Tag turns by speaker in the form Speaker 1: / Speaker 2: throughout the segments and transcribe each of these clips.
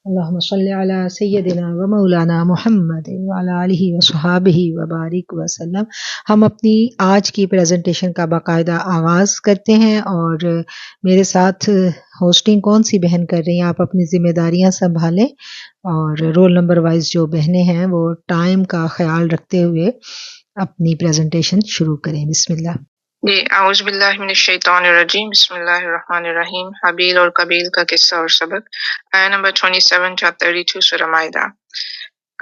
Speaker 1: اللہم صلی علی سیدنا و مولانا محمد وعلی آلہ و صحابہ و بارک وسلم۔ ہم اپنی آج کی پریزنٹیشن کا باقاعدہ آغاز کرتے ہیں، اور میرے ساتھ ہوسٹنگ کون سی بہن کر رہی ہیں؟ آپ اپنی ذمہ داریاں سنبھالیں اور رول نمبر وائز جو بہنیں ہیں وہ ٹائم کا خیال رکھتے ہوئے اپنی پریزنٹیشن شروع کریں۔ بسم اللہ۔
Speaker 2: جی، اعوذ باللہ من الشیطان الرجیم، بسم اللہ الرحمن الرحیم۔ حابیل اور قابیل کا قصہ اور سبق، آیہ نمبر 27 چیپٹر 32 سورہ مائدہ۔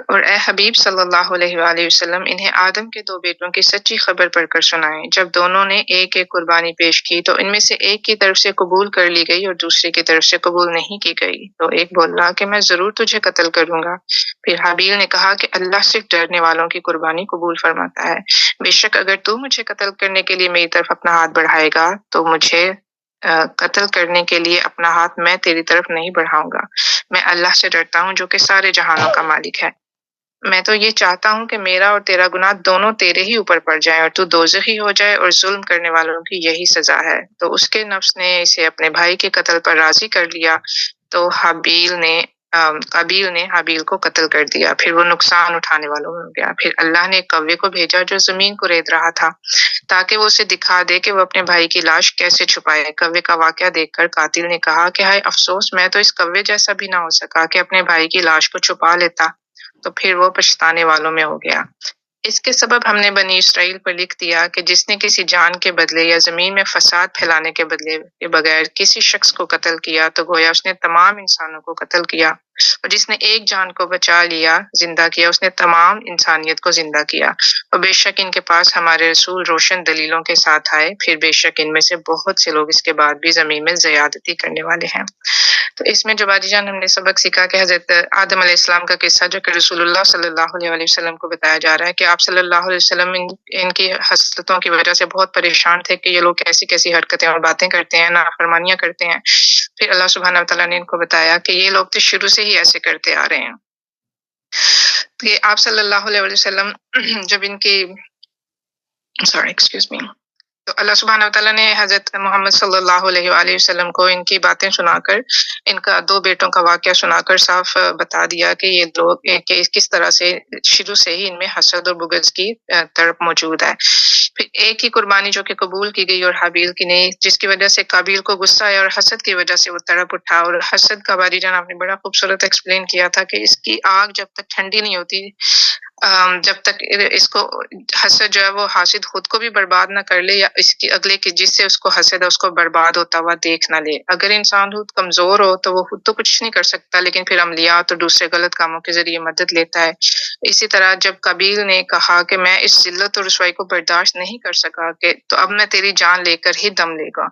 Speaker 2: اور اے حبیب صلی اللہ علیہ وآلہ وسلم، انہیں آدم کے 2 بیٹوں کی سچی خبر پڑھ کر سنائیں۔ جب دونوں نے ایک ایک قربانی پیش کی تو ان میں سے ایک کی طرف سے قبول کر لی گئی اور دوسرے کی طرف سے قبول نہیں کی گئی، تو ایک بولا کہ میں ضرور تجھے قتل کروں گا۔ پھر حابیل نے کہا کہ اللہ صرف ڈرنے والوں کی قربانی قبول فرماتا ہے، بے شک اگر تو مجھے قتل کرنے کے لیے میری طرف اپنا ہاتھ بڑھائے گا تو مجھے قتل کرنے کے لیے اپنا ہاتھ میں تیری طرف نہیں بڑھاؤں گا۔ میں اللہ سے ڈرتا ہوں جو کہ سارے جہانوں کا مالک ہے۔ میں تو یہ چاہتا ہوں کہ میرا اور تیرا گناہ دونوں تیرے ہی اوپر پڑ جائیں اور تو دوزخی ہو جائے، اور ظلم کرنے والوں کی یہی سزا ہے۔ تو اس کے نفس نے اسے اپنے بھائی کے قتل پر راضی کر لیا، تو قابیل نے حابیل کو قتل کر دیا، پھر وہ نقصان اٹھانے والوں میں ہو گیا۔ پھر اللہ نے ایک کوے کو بھیجا جو زمین کو رید رہا تھا، تاکہ وہ اسے دکھا دے کہ وہ اپنے بھائی کی لاش کیسے چھپائے۔ کوے کا واقعہ دیکھ کر قاتل نے کہا کہ ہائے افسوس، میں تو اس کوے جیسا بھی نہ ہو سکا کہ اپنے بھائی کی لاش کو چھپا لیتا، تو پھر وہ پچھتانے والوں میں ہو گیا۔ اس کے سبب ہم نے بنی اسرائیل پر لکھ دیا کہ جس نے کسی جان کے بدلے یا زمین میں فساد پھیلانے کے بدلے کے بغیر کسی شخص کو قتل کیا تو گویا اس نے تمام انسانوں کو قتل کیا، اور جس نے ایک جان کو بچا لیا، زندہ کیا، اس نے تمام انسانیت کو زندہ کیا۔ اور بے شک ان کے پاس ہمارے رسول روشن دلیلوں کے ساتھ آئے، پھر بے شک ان میں سے بہت سے لوگ اس کے بعد بھی زمین میں زیادتی کرنے والے ہیں۔ تو اس میں جو باجی جان ہم نے سبق سیکھا کہ حضرت آدم علیہ السلام کا قصہ جو کہ رسول اللہ صلی اللہ علیہ وسلم کو بتایا جا رہا ہے کہ آپ صلی اللہ علیہ وسلم ان کی حسرتوں کی وجہ سے بہت پریشان تھے کہ یہ لوگ کیسی کیسی حرکتیں اور باتیں کرتے ہیں، نافرمانیاں کرتے ہیں۔ پھر اللہ سبحانہ وتعالیٰ نے ان کو بتایا کہ یہ لوگ تو شروع سے ہی ایسے کرتے آ رہے ہیں۔ تو یہ آپ صلی اللہ علیہ وسلم جب ان کی ایکسکیوز می تو اللہ سبحانہ وتعالیٰ نے حضرت محمد صلی اللہ علیہ وآلہ وسلم کو ان کی باتیں سنا کر، ان کا 2 بیٹوں کا واقعہ سنا کر صاف بتا دیا کہ یہ لوگ کہ کس طرح سے شروع سے ہی ان میں حسد اور بغض کی تڑپ موجود ہے۔ پھر ایک ہی قربانی جو کہ قبول کی گئی اور حابیل کی نہیں، جس کی وجہ سے قابیل کو غصہ آیا اور حسد کی وجہ سے وہ تڑپ اٹھا۔ اور حسد کا باری جان آپ نے بڑا خوبصورت ایکسپلین کیا تھا کہ اس کی آگ جب تک ٹھنڈی نہیں ہوتی، جب تک اس کو حسد جو ہے وہ حاسد خود کو بھی برباد نہ کر لے یا اس کی اگلے کی جس سے اس کو حسد ہے اس کو برباد ہوتا ہوا دیکھ نہ لے۔ اگر انسان خود کمزور ہو تو وہ خود تو کچھ نہیں کر سکتا، لیکن پھر عملیات اور دوسرے غلط کاموں کے ذریعے مدد لیتا ہے۔ اسی طرح جب قابیل نے کہا کہ میں اس ذلت اور رسوائی کو برداشت نہیں کر سکا کہ تو اب میں تیری جان لے کر ہی دم لے گا،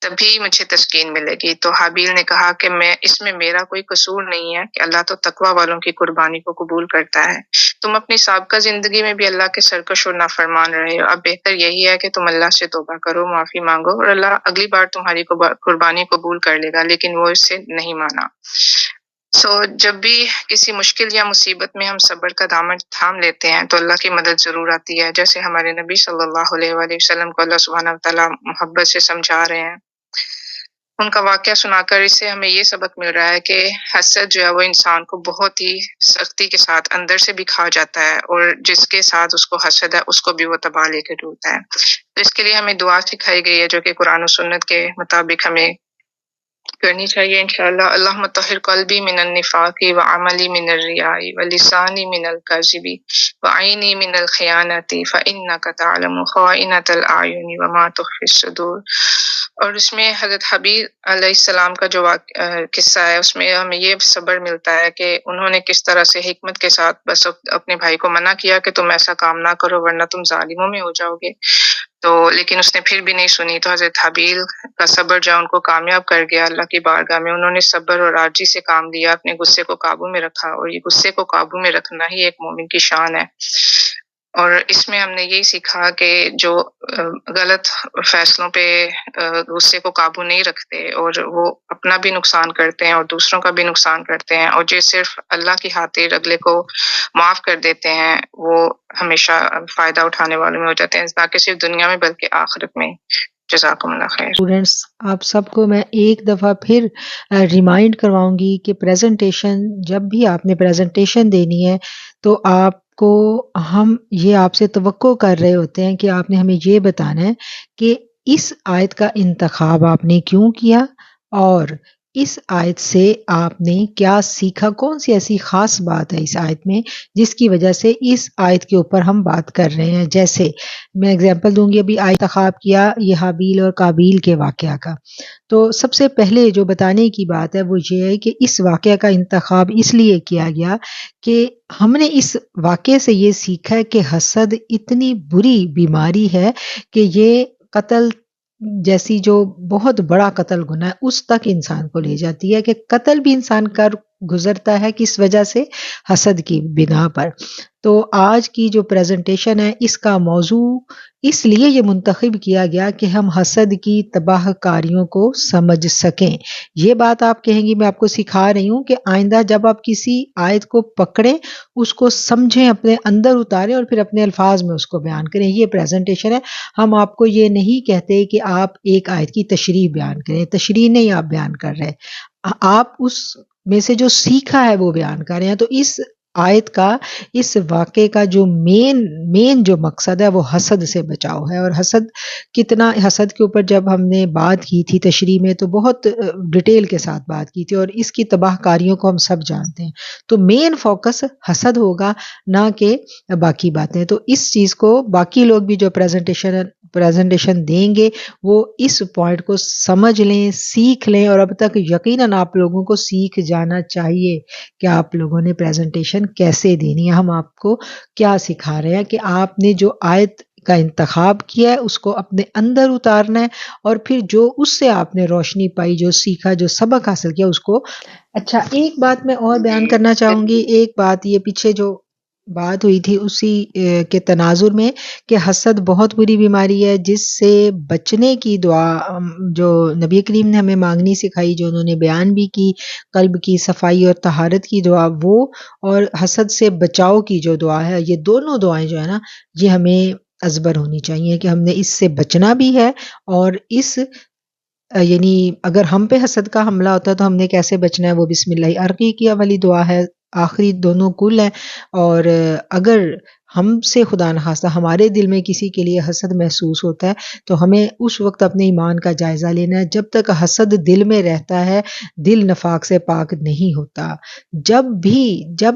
Speaker 2: تبھی مجھے تسکین ملے گی، تو حابیل نے کہا کہ اس میں میرا کوئی قصور نہیں ہے کہ اللہ تو تقوی والوں کی قربانی کو قبول کرتا ہے۔ تم اپنی سابقہ زندگی میں بھی اللہ کے سرکش اور نافرمان رہے ہو، اب بہتر یہی ہے کہ تم اللہ سے توبہ کرو، معافی مانگو، اور اللہ اگلی بار تمہاری قربانی قبول کر لے گا، لیکن وہ اس سے نہیں مانا۔ جب بھی کسی مشکل یا مصیبت میں ہم صبر کا دامن تھام لیتے ہیں تو اللہ کی مدد ضرور آتی ہے، جیسے ہمارے نبی صلی اللہ علیہ وآلہ وسلم کو اللہ سبحانہ وتعالیٰ محبت سے سمجھا رہے ہیں۔ ان کا واقعہ سنا کر اس سے ہمیں یہ سبق مل رہا ہے کہ حسد جو ہے وہ انسان کو بہت ہی سختی کے ساتھ اندر سے بھی کھا جاتا ہے، اور جس کے ساتھ اس کو حسد ہے اس کو بھی وہ تباہ لے کے ڈالتا ہے۔ تو اس کے لیے ہمیں دعا سکھائی گئی ہے جو کہ قرآن و سنت کے مطابق ہمیں کرنی چاہیے انشاءاللہ۔ اللہم طہر قلبی من النفاق وعملی من الریاء ولسانی من الکذب وعینی من الخیانت فإنک تعلم خائنۃ الاعین وما تخفی الصدور۔ اور اس میں حضرت حبیب علیہ السلام کا جو قصہ ہے اس میں ہمیں یہ صبر ملتا ہے کہ انہوں نے کس طرح سے حکمت کے ساتھ بس اپنے بھائی کو منع کیا کہ تم ایسا کام نہ کرو ورنہ تم ظالموں میں ہو جاؤ گے، تو لیکن اس نے پھر بھی نہیں سنی۔ تو حضرت حبیل کا صبر جو ان کو کامیاب کر گیا اللہ کی بارگاہ میں۔ انہوں نے صبر اور عاجزی سے کام لیا، اپنے غصے کو قابو میں رکھا، اور یہ غصے کو قابو میں رکھنا ہی ایک مومن کی شان ہے۔ اور اس میں ہم نے یہی سیکھا کہ جو غلط فیصلوں پہ غصے کو قابو نہیں رکھتے اور وہ اپنا بھی نقصان کرتے ہیں اور دوسروں کا بھی نقصان کرتے ہیں، اور جو صرف اللہ کی خاطر اگلے کو معاف کر دیتے ہیں وہ ہمیشہ فائدہ اٹھانے والوں میں ہو جاتے ہیں، نہ کہ صرف دنیا میں بلکہ آخرت میں۔ جزاکم اللہ خیر.
Speaker 1: اسٹوڈینٹس آپ سب کو میں ایک دفعہ پھر ریمائنڈ کرواؤں گی کہ پریزنٹیشن جب بھی آپ نے پریزنٹیشن دینی ہے تو آپ کو ہم یہ آپ سے توقع کر رہے ہوتے ہیں کہ آپ نے ہمیں یہ بتانا ہے کہ اس آیت کا انتخاب آپ نے کیوں کیا اور اس آیت سے آپ نے کیا سیکھا، کون سی ایسی خاص بات ہے اس آیت میں جس کی وجہ سے اس آیت کے اوپر ہم بات کر رہے ہیں. جیسے میں اگزامپل دوں گی، ابھی آیت انتخاب کیا یہ حابیل اور قابیل کے واقعہ کا، تو سب سے پہلے جو بتانے کی بات ہے وہ یہ ہے کہ اس واقعہ کا انتخاب اس لیے کیا گیا کہ ہم نے اس واقعے سے یہ سیکھا ہے کہ حسد اتنی بری بیماری ہے کہ یہ قتل جیسی جو بہت بڑا قتل گناہ ہے اس تک انسان کو لے جاتی ہے، کہ قتل بھی انسان کر گزرتا ہے کس وجہ سے، حسد کی بنا پر. تو آج کی جو پریزنٹیشن ہے اس کا موضوع اس لیے یہ منتخب کیا گیا کہ ہم حسد کی تباہ کاریوں کو سمجھ سکیں. یہ بات آپ کہیں گی، میں آپ کو سکھا رہی ہوں کہ آئندہ جب آپ کسی آیت کو پکڑیں اس کو سمجھیں، اپنے اندر اتاریں اور پھر اپنے الفاظ میں اس کو بیان کریں. یہ پریزنٹیشن ہے. ہم آپ کو یہ نہیں کہتے کہ آپ ایک آیت کی تشریح بیان کریں، تشریح نہیں آپ بیان کر رہے، آپ اس میں سے جو سیکھا ہے وہ بیان کر رہے ہیں. تو اس آیت کا، اس واقعے کا جو مین جو مقصد ہے وہ حسد سے بچاؤ ہے. اور حسد کے اوپر جب ہم نے بات کی تھی تشریح میں تو بہت ڈیٹیل کے ساتھ بات کی تھی، اور اس کی تباہ کاریوں کو ہم سب جانتے ہیں. تو مین فوکس حسد ہوگا، نہ کہ باقی باتیں. تو اس چیز کو باقی لوگ بھی جو پریزنٹیشن دیں گے وہ اس پوائنٹ کو سمجھ لیں، سیکھ لیں. اور اب تک یقیناً آپ لوگوں کو سیکھ جانا چاہیے کہ آپ لوگوں نے پریزنٹیشن کیسے دینی ہے. ہم آپ کو کیا سکھا رہے ہیں کہ آپ نے جو آیت کا انتخاب کیا ہے اس کو اپنے اندر اتارنا ہے، اور پھر جو اس سے آپ نے روشنی پائی، جو سیکھا، جو سبق حاصل کیا اس کو. اچھا، ایک بات میں اور بیان کرنا چاہوں گی. ایک بات یہ پیچھے جو بات ہوئی تھی اسی کے تناظر میں کہ حسد بہت بری بیماری ہے جس سے بچنے کی دعا جو نبی کریم نے ہمیں مانگنی سکھائی، جو انہوں نے بیان بھی کی، قلب کی صفائی اور طہارت کی دعا وہ، اور حسد سے بچاؤ کی جو دعا ہے، یہ دونوں دعائیں جو ہے نا یہ ہمیں ازبر ہونی چاہیے کہ ہم نے اس سے بچنا بھی ہے. اور اس یعنی اگر ہم پہ حسد کا حملہ ہوتا ہے تو ہم نے کیسے بچنا ہے، وہ بسم اللہ ارقی کی والی دعا ہے، آخری دونوں کل ہیں. اور اگر ہم سے خدا نخواستہ ہمارے دل میں کسی کے لیے حسد محسوس ہوتا ہے تو ہمیں اس وقت اپنے ایمان کا جائزہ لینا ہے. جب تک حسد دل میں رہتا ہے دل نفاق سے پاک نہیں ہوتا. جب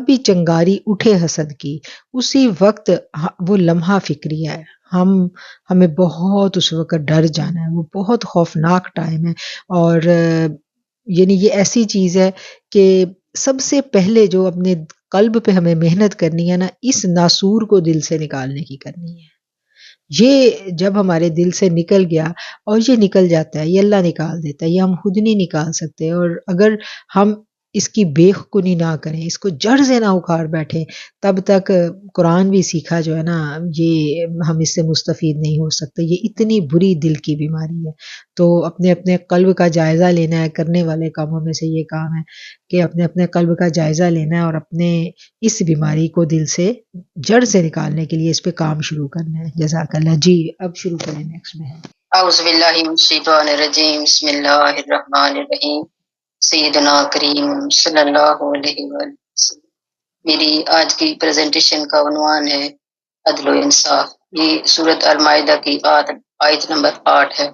Speaker 1: بھی چنگاری اٹھے حسد کی، اسی وقت وہ لمحہ فکری ہے، ہمیں بہت اس وقت ڈر جانا ہے، وہ بہت خوفناک ٹائم ہے. اور یعنی یہ ایسی چیز ہے کہ سب سے پہلے جو اپنے قلب پہ ہمیں محنت کرنی ہے نا، اس ناسور کو دل سے نکالنے کی کرنی ہے. یہ جب ہمارے دل سے نکل گیا، اور یہ نکل جاتا ہے، یہ اللہ نکال دیتا ہے، یہ ہم خود نہیں نکال سکتے. اور اگر ہم اس کی بے خونی نہ کریں، اس کو جڑ سے نہ اکھاڑ بیٹھیں، تب تک قرآن بھی سیکھا جو ہے نا یہ ہم اس سے مستفید نہیں ہو سکتے. یہ اتنی بری دل کی بیماری ہے. تو اپنے قلب کا جائزہ لینا ہے. کرنے والے کاموں میں سے یہ کام ہے کہ اپنے قلب کا جائزہ لینا ہے اور اپنے اس بیماری کو دل سے جڑ سے نکالنے کے لیے اس پہ کام شروع کرنا ہے. جزاک اللہ. جی اب شروع کریں، نیکسٹ میں.
Speaker 2: اعوذ باللہ من الشیطان الرجیم، بسم اللہ الرحمن الرحیم. سیدنا کریم صلی اللہ علیہ وسلم. میری آج کی پریزنٹیشن کا عنوان ہے عدل و انصاف. یہ سورۃ المائدہ کی آیت نمبر 8 ہے.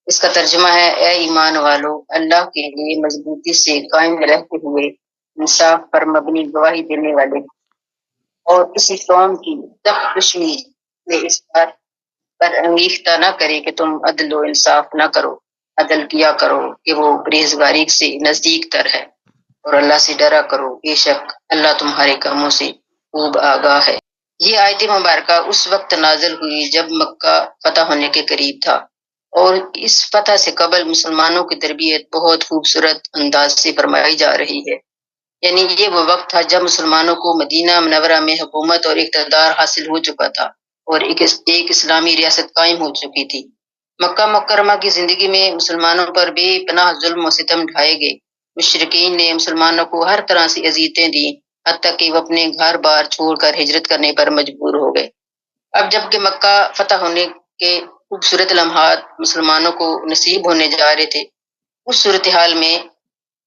Speaker 2: اس کا ترجمہ ہے: اے ایمان والو، اللہ کے لیے مضبوطی سے قائم رہتے ہوئے انصاف پر مبنی گواہی دینے والے، اور کسی قوم کی سخت دشمنی میں اس بات پر انگیختہ نہ کرے کہ تم عدل و انصاف نہ کرو. عدل کیا کرو کہ وہ پرہیزگاری سے نزدیک تر ہے، اور اللہ سے ڈرا کرو، بے شک اللہ تمہارے کاموں سے خوب آگاہ ہے. یہ آیت مبارکہ اس وقت نازل ہوئی جب مکہ فتح ہونے کے قریب تھا، اور اس فتح سے قبل مسلمانوں کی تربیت بہت خوبصورت انداز سے فرمائی جا رہی ہے. یعنی یہ وہ وقت تھا جب مسلمانوں کو مدینہ منورہ میں حکومت اور اقتدار حاصل ہو چکا تھا، اور ایک اسلامی ریاست قائم ہو چکی تھی. مکہ مکرمہ کی زندگی میں مسلمانوں پر بے پناہ ظلم و ستم ڈھائے گئے. مشرکین نے مسلمانوں کو ہر طرح سے اذیتیں دیں، حتیٰ کہ وہ اپنے گھر بار چھوڑ کر ہجرت کرنے پر مجبور ہو گئے. اب جب کہ مکہ فتح ہونے کے
Speaker 3: خوبصورت لمحات مسلمانوں کو نصیب ہونے جا رہے تھے، اس صورتحال میں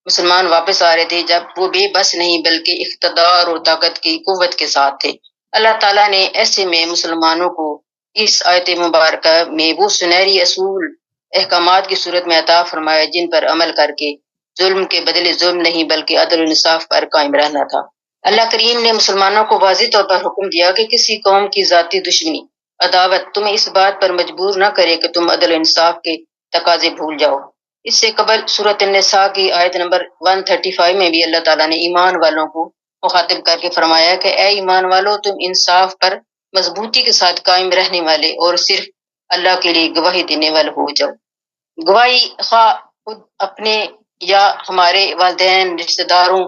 Speaker 3: مسلمان واپس آ رہے تھے جب وہ بے بس نہیں بلکہ اقتدار اور طاقت کی قوت کے ساتھ تھے۔ اللہ تعالیٰ نے ایسے میں مسلمانوں کو اس آیت مبارکہ میں وہ سنہری اصول احکامات کی صورت میں عطا فرمایا جن پر عمل کر کے ظلم کے بدلے ظلم نہیں بلکہ عدل و انصاف پر قائم رہنا تھا۔ اللہ کریم نے مسلمانوں کو واضح طور پر حکم دیا کہ کسی قوم کی ذاتی دشمنی، عداوت تمہیں اس بات پر مجبور نہ کرے کہ تم عدل و انصاف کے تقاضے بھول جاؤ۔ اس سے قبل سورۃ النساء کی آیت نمبر 135 میں بھی اللہ تعالیٰ نے ایمان والوں کو مخاطب کر کے فرمایا کہ اے ایمان والو، تم انصاف پر مضبوطی کے ساتھ قائم رہنے والے اور صرف اللہ کے لیے گواہی دینے والے ہو جاؤ۔ گواہی خواہ خود اپنے یا ہمارے والدین رشتہ داروں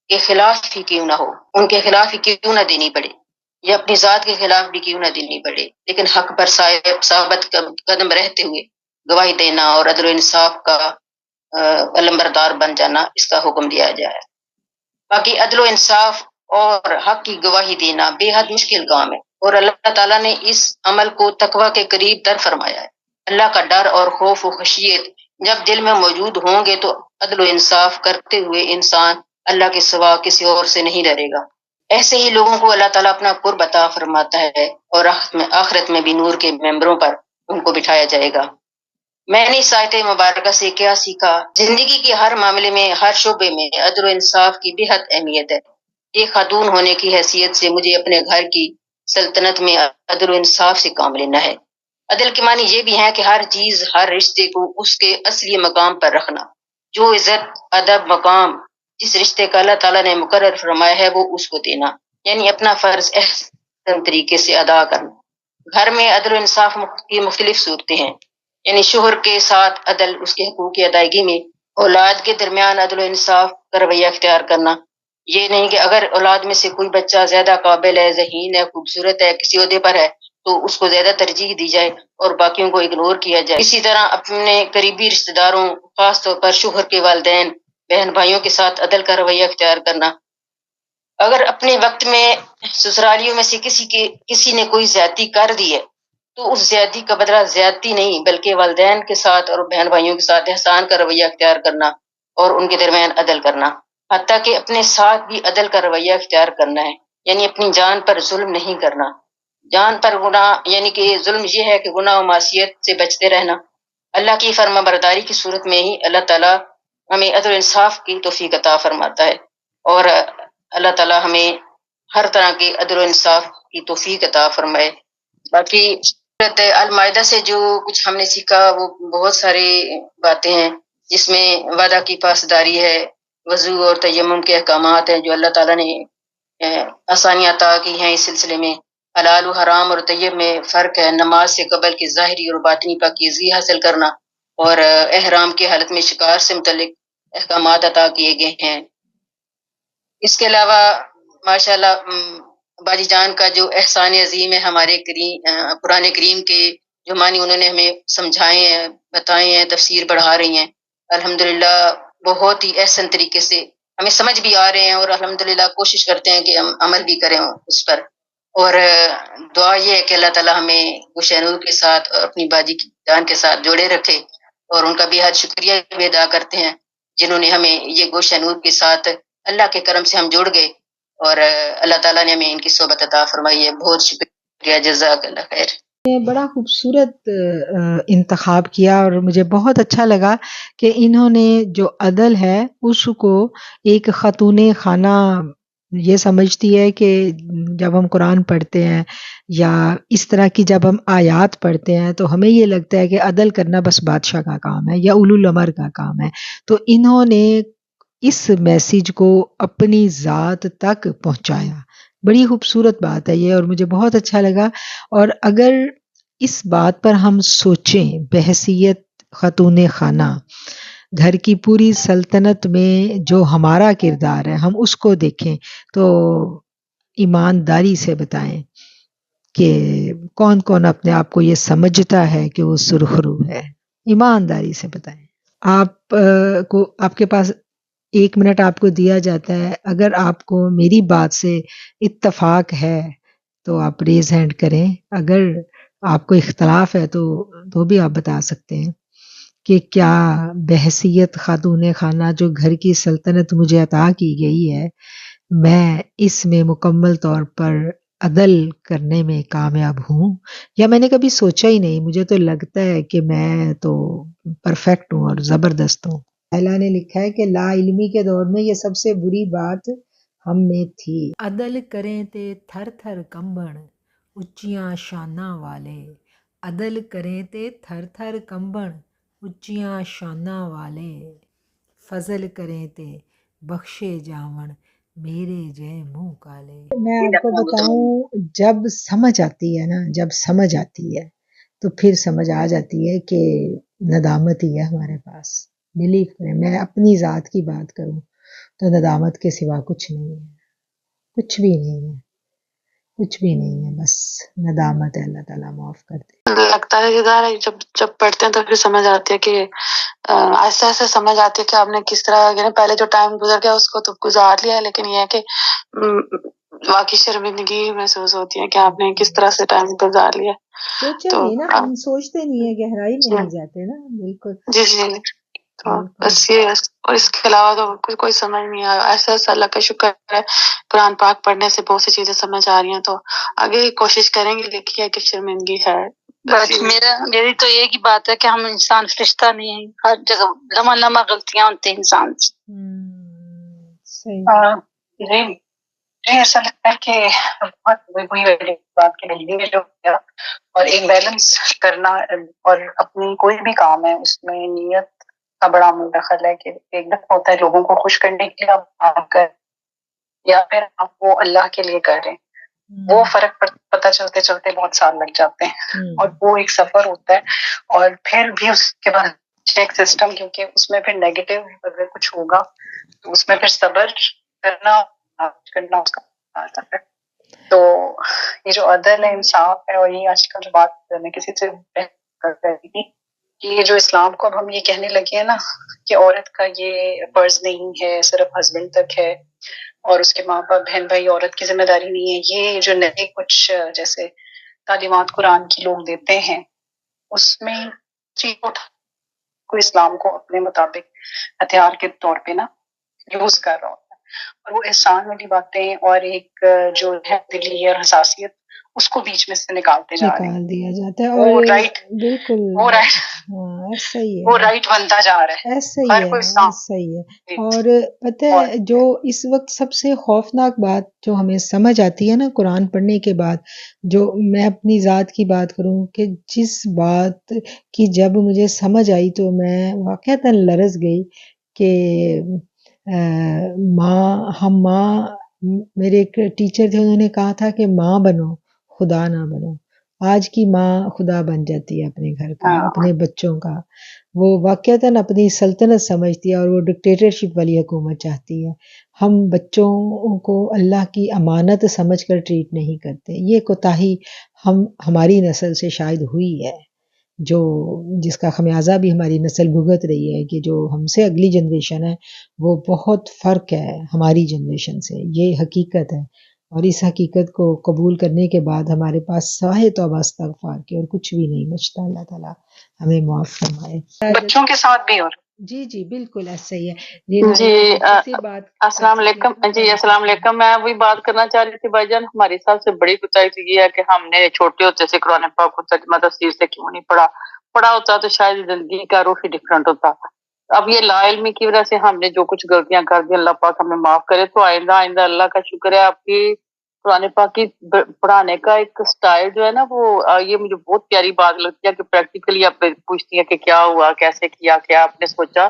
Speaker 3: کے خلاف ہی کیوں نہ ہو، ان کے خلاف ہی کیوں نہ دینی پڑے، یا اپنی ذات کے خلاف بھی کیوں نہ دینی پڑے، لیکن حق پر ثابت قدم رہتے ہوئے گواہی دینا اور عدل و انصاف کا علمبردار بن جانا، اس کا حکم دیا جائے۔ باقی عدل و انصاف اور حق کی گواہی دینا بے حد مشکل کام ہے، اور اللہ تعالیٰ نے اس عمل کو تقوی کے قریب تر فرمایا ہے۔ اللہ کا ڈر اور خوف و خشیت جب دل میں موجود ہوں گے تو عدل و انصاف کرتے ہوئے انسان اللہ کے سوا کسی اور سے نہیں ڈرے گا۔ ایسے ہی لوگوں کو اللہ تعالیٰ اپنا قرب عطا فرماتا ہے، اور آخرت میں بھی نور کے ممبروں پر ان کو بٹھایا جائے گا۔ میں نے اس آیت مبارکہ سے کیا سیکھا؟ زندگی کے ہر معاملے میں، ہر شعبے میں عدل و انصاف کی بے حد اہمیت ہے۔ ایک خاتون ہونے کی حیثیت سے مجھے اپنے گھر کی سلطنت میں عدل و انصاف سے کام لینا ہے۔ عدل کے معنی یہ بھی ہے کہ ہر چیز، ہر رشتے کو اس کے اصلی مقام پر رکھنا۔ جو عزت، ادب، مقام جس رشتے کا اللہ تعالیٰ نے مقرر فرمایا ہے وہ اس کو دینا، یعنی اپنا فرض احسن طریقے سے ادا کرنا۔ گھر میں عدل و انصاف کی مختلف صورتیں ہیں، یعنی شوہر کے ساتھ عدل، اس کے حقوق کی ادائیگی میں، اولاد کے درمیان عدل و انصاف کا رویہ اختیار کرنا۔ یہ نہیں کہ اگر اولاد میں سے کوئی بچہ زیادہ قابل ہے، ذہین ہے، خوبصورت ہے، کسی عہدے پر ہے تو اس کو زیادہ ترجیح دی جائے اور باقیوں کو اگنور کیا جائے۔ اسی طرح اپنے قریبی رشتہ داروں، خاص طور پر شوہر کے والدین، بہن بھائیوں کے ساتھ عدل کا رویہ اختیار کرنا۔ اگر اپنے وقت میں سسرالیوں میں سے کسی نے کوئی زیادتی کر دی ہے تو اس زیادتی کا بدلہ زیادتی نہیں بلکہ والدین کے ساتھ اور بہن بھائیوں کے ساتھ احسان کا رویہ اختیار کرنا اور ان کے درمیان عدل کرنا، حتیٰ کہ اپنے ساتھ بھی عدل کا رویہ اختیار کرنا ہے، یعنی اپنی جان پر ظلم نہیں کرنا۔ جان پر گناہ، یعنی کہ ظلم یہ ہے کہ گناہ و معصیت سے بچتے رہنا۔ اللہ کی فرما برداری کی صورت میں ہی اللہ تعالیٰ ہمیں عدل و انصاف کی توفیق عطا فرماتا ہے، اور اللہ تعالیٰ ہمیں ہر طرح کے عدل و انصاف کی توفیق عطا فرمائے۔ باقی سورۃ المائدہ سے جو کچھ ہم نے سیکھا وہ بہت ساری باتیں ہیں، جس میں وعدہ کی پاسداری ہے، وضو اور تیمم کے احکامات ہیں جو اللہ تعالیٰ نے آسانیاں عطا کی ہیں اس سلسلے میں۔ حلال و حرام اور طیب میں فرق ہے، نماز سے قبل کی ظاہری اور باطنی پاکیزگی حاصل کرنا، اور احرام کی حالت میں شکار سے متعلق احکامات عطا کیے گئے ہیں۔ اس کے علاوہ ماشاءاللہ باجی جان کا جو احسان عظیم ہے ہمارے قرآن کریم کے جو معنی انہوں نے ہمیں سمجھائے ہیں، بتائے ہیں، تفسیر پڑھا رہی ہیں، الحمدللہ بہت ہی احسن طریقے سے ہمیں سمجھ بھی آ رہے ہیں، اور الحمدللہ کوشش کرتے ہیں کہ ہم عمل بھی کریں اس پر۔ اور دعا یہ ہے کہ اللہ تعالیٰ ہمیں گوشہ نور کے ساتھ اور اپنی باجی جان کے ساتھ جوڑے رکھے، اور ان کا بے حد شکریہ بھی ادا کرتے ہیں جنہوں نے ہمیں یہ گوشہ نور کے ساتھ اللہ کے کرم سے ہم جڑ گئے، اور اللہ تعالیٰ نے ہمیں ان کی صحبت عطا فرمائی ہے۔ بہت شکریہ، جزاک اللہ خیر۔
Speaker 1: بڑا خوبصورت انتخاب کیا، اور مجھے بہت اچھا لگا کہ انہوں نے جو عدل ہے اس کو ایک خاتون خانہ یہ سمجھتی ہے کہ جب ہم قرآن پڑھتے ہیں یا اس طرح کی جب ہم آیات پڑھتے ہیں تو ہمیں یہ لگتا ہے کہ عدل کرنا بس بادشاہ کا کام ہے یا اولو الامر کا کام ہے، تو انہوں نے اس میسیج کو اپنی ذات تک پہنچایا۔ بڑی خوبصورت بات ہے یہ، اور مجھے بہت اچھا لگا۔ اور اگر اس بات پر ہم سوچیں بحیثیت خاتون خانہ، گھر کی پوری سلطنت میں جو ہمارا کردار ہے ہم اس کو دیکھیں تو ایمانداری سے بتائیں کہ کون کون اپنے آپ کو یہ سمجھتا ہے کہ وہ سرخرو ہے، ایمانداری سے بتائیں۔ آپ کے پاس 1 منٹ آپ کو دیا جاتا ہے، اگر آپ کو میری بات سے اتفاق ہے تو آپ ریز ہینڈ کریں، اگر آپ کو اختلاف ہے تو بھی آپ بتا سکتے ہیں کہ کیا بحیثیت خاتون خانہ جو گھر کی سلطنت مجھے عطا کی گئی ہے، میں اس میں مکمل طور پر عدل کرنے میں کامیاب ہوں، یا میں نے کبھی سوچا ہی نہیں، مجھے تو لگتا ہے کہ میں تو پرفیکٹ ہوں اور زبردست ہوں۔ اللہ نے لکھا ہے کہ لا علمی کے دور میں یہ سب سے بری بات ہم میں تھی۔ عدل کریں تے تھر تھر کمبن اچیاں شاناں والے، عدل کریں تے تھر تھر کمبن اچیاں شاناں والے، فضل کریں تے بخشے جاون میرے جے منہ کالے۔ میں آپ کو بتاؤں، جب سمجھ آتی ہے نا، جب سمجھ آتی ہے تو پھر سمجھ آ جاتی ہے کہ ندامت ہی ہے ہمارے پاس۔ بلیو کریں، میں اپنی ذات کی بات کروں تو ندامت کے سوا کچھ نہیں ہے، کچھ بھی نہیں ہے، کچھ بھی نہیں ہے، بس ندامت ہے۔ اللہ تعالیٰ معاف کر دے۔
Speaker 4: لگتا ہے کہ جب پڑھتے ہیں تو پھر سمجھ آتی ہے کہ ایسے ایسے سمجھ آتی ہے کہ آپ نے کس طرح، یعنی پہلے جو ٹائم گزر گیا اس کو تو گزار لیا ہے، لیکن یہ ہے کہ واقعی شرمندگی محسوس ہوتی ہے کہ آپ نے کس طرح سے ٹائم گزار لیا۔
Speaker 1: سوچا
Speaker 4: تو
Speaker 1: نہیں نا، ہم سوچتے نہیں ہیں، گہرائی میں نہیں جاتے نا، بالکل۔
Speaker 4: جی جی، تو بس یہ، اور اس کے علاوہ تو کوئی سمجھ نہیں آیا۔ ایسا ایسا اللہ کا شکر ہے، قرآن پاک پڑھنے سے بہت سی چیزیں سمجھ آ رہی ہیں، تو آگے کوشش کریں گے، دیکھیے کہ شرمندگی ہے۔ بس میری تو ایک ہی بات ہے کہ ہم انسان فرشتہ نہیں ہیں، ہر جگہ لمحہ لمحہ غلطیاں ہوتی ہیں انسان سے۔
Speaker 1: صحیح۔
Speaker 4: جی جی، ایسا لگتا ہے کہ بہت وہی بات کے لیے جو اور ایک بیلنس کرنا، اور اپنی کوئی بھی کام ہے اس میں نیت کا بڑا مدخل ہے، کہ ایک دفعہ ہوتا ہے لوگوں کو خوش کرنے کے لیے آپ کام کر، یا پھر آپ وہ اللہ کے لیے کر رہے ہیں، وہ فرق پتہ چلتے چلتے بہت سال لگ جاتے ہیں، اور وہ ایک سفر ہوتا ہے۔ اور پھر بھی اس کے بعد چیک سسٹم، کیونکہ اس میں پھر نیگیٹو اگر کچھ ہوگا تو اس میں پھر صبر کرنا اس کا آتا ہے۔ تو یہ جو عدل ہے، انصاف ہے، اور یہ آج کل جو بات میں کسی سے کر رہی تھی کہ یہ جو اسلام کو اب ہم یہ کہنے لگے ہیں نا کہ عورت کا یہ فرض نہیں ہے، صرف ہسبینڈ تک ہے، اور اس کے ماں باپ بہن بھائی عورت کی ذمہ داری نہیں ہے، یہ جو نئے کچھ جیسے تعلیمات قرآن کی لوگ دیتے ہیں، اس میں کوئی اسلام کو اپنے مطابق ہتھیار کے طور پہ نا یوز کر رہا ہوتا ہے، اور وہ احسان والی باتیں اور ایک جو ہے دلی اور حساسیت، اس کو بیچ میں سے نکالتے جا رہے ہیں،
Speaker 1: نکال دیا جاتا ہے،
Speaker 4: وہ
Speaker 1: اور
Speaker 4: رائٹ،
Speaker 1: بالکل
Speaker 4: وہ رائٹ،
Speaker 1: ہاں ایسا ہی
Speaker 4: وہ
Speaker 1: ہے،
Speaker 4: رائٹ بنتا جا رہا ہے،
Speaker 1: ایسا ہی
Speaker 4: ہر
Speaker 1: ہے،
Speaker 4: کوئی اسلام۔
Speaker 1: ایسا ہی ہے۔ اور پتہ ہے جو اس وقت سب سے خوفناک بات جو ہمیں سمجھ آتی ہے نا قرآن پڑھنے کے بعد، جو میں اپنی ذات کی بات کروں کہ جس بات کی جب مجھے سمجھ آئی تو میں واقعتاً لرز گئی کہ میرے ایک ٹیچر تھے، انہوں نے کہا تھا کہ ماں بنو، خدا نہ بنو۔ آج کی ماں خدا بن جاتی ہے اپنے گھر کا، اپنے بچوں کا، وہ واقعتاً اپنی سلطنت سمجھتی ہے اور وہ ڈکٹیٹرشپ والی حکومت چاہتی ہے۔ ہم بچوں کو اللہ کی امانت سمجھ کر ٹریٹ نہیں کرتے، یہ کوتاہی ہماری نسل سے شاید ہوئی ہے، جس کا خمیازہ بھی ہماری نسل بھگت رہی ہے، کہ جو ہم سے اگلی جنریشن ہے وہ بہت فرق ہے ہماری جنریشن سے، یہ حقیقت ہے۔ اور اس حقیقت کو قبول کرنے کے بعد ہمارے پاس سوائے توبہ استغفار کے اور کچھ بھی نہیں بچتا۔ اللہ تعالیٰ ہمیں معاف فرمائے۔
Speaker 4: بچوں کے ساتھ بھی، اور
Speaker 1: جی جی بالکل ایسا ہی ہے۔
Speaker 4: جی السلام علیکم۔ جی السلام علیکم، میں وہی بات کرنا چاہ رہی تھی بھائی جان، ہماری سب سے بڑی کوتاہی تو یہ ہے کہ ہم نے چھوٹے ہوتے سے قرآن پاک کو ترجمہ تفسیر سے کیوں نہیں پڑھا ہوتا تو شاید زندگی کا رخ ہی ڈفرنٹ ہوتا۔ اب یہ لا علمی کی وجہ سے ہم نے جو کچھ غلطیاں کر دی، اللہ پاک ہمیں معاف کرے۔ تو آئندہ اللہ کا شکر ہے آپ کی قرآن پاک کی پڑھانے کا ایک سٹائل جو ہے نا، وہ یہ مجھے بہت پیاری بات لگتی ہے کہ پریکٹیکلی آپ پوچھتی ہیں کہ کیا ہوا، کیسے کیا، کیا آپ نے سوچا۔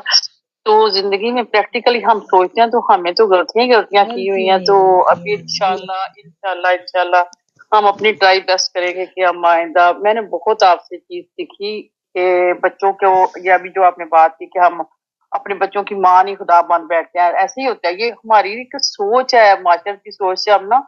Speaker 4: تو زندگی میں پریکٹیکلی ہم سوچتے ہیں تو ہمیں تو غلطیاں کی ہوئی ہیں، تو ابھی انشاءاللہ ہم اپنی ٹرائی بیسٹ کریں گے کہ ہم آئندہ۔ میں نے بہت آپ سے چیز سیکھی کہ بچوں کو، یہ ابھی جو آپ نے بات کی کہ ہم اپنے بچوں کی ماں نہیں خدا بن بیٹھتے ہیں، ایسے ہی ہوتا ہے، یہ ہماری ایک سوچ ہے، معاشرت کی سوچ سے ہم نا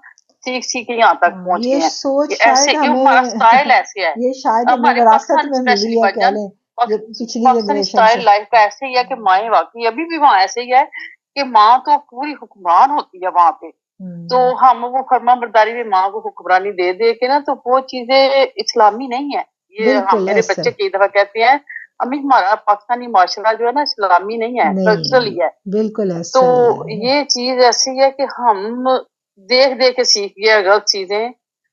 Speaker 4: سیکھ یہاں تک پہنچ
Speaker 1: یہ
Speaker 4: گئے ہیں،
Speaker 1: سوچ
Speaker 4: یہ ایسے،
Speaker 1: شاید
Speaker 4: یہ ہمارا سٹائل ایسے ہے،
Speaker 1: یہ شاید ہمیں
Speaker 4: ہمارے
Speaker 1: وراثت
Speaker 4: پاکستان
Speaker 1: میں ملی
Speaker 4: اسپیشلی
Speaker 1: ہے،
Speaker 4: بھائی
Speaker 1: کہہ
Speaker 4: جان،
Speaker 1: لیں یہ پچھلی
Speaker 4: پاکستانی
Speaker 1: جنریشن
Speaker 4: سٹائل
Speaker 1: سے۔
Speaker 4: لائف کا ایسے ہی ہے کہ مائیں واقعی ابھی بھی وہاں ایسے ہی ہے کہ ماں تو پوری حکمران ہوتی ہے وہاں پہ، تو ہم وہ فرما برداری میں ماں کو حکمرانی دے دے کے نا، تو وہ چیزیں اسلامی نہیں ہے. یہ ہم میرے بچے کئی دفعہ کہتے ہیں امی ہمارا پاکستانی معاشرہ جو ہے نا اسلامی نہیں ہے، کلچرل ہی ہے.
Speaker 1: بالکل
Speaker 4: تو یہ چیز ایسی ہے کہ ہم دیکھ دیکھ کے سیکھ گئے غلط چیزیں.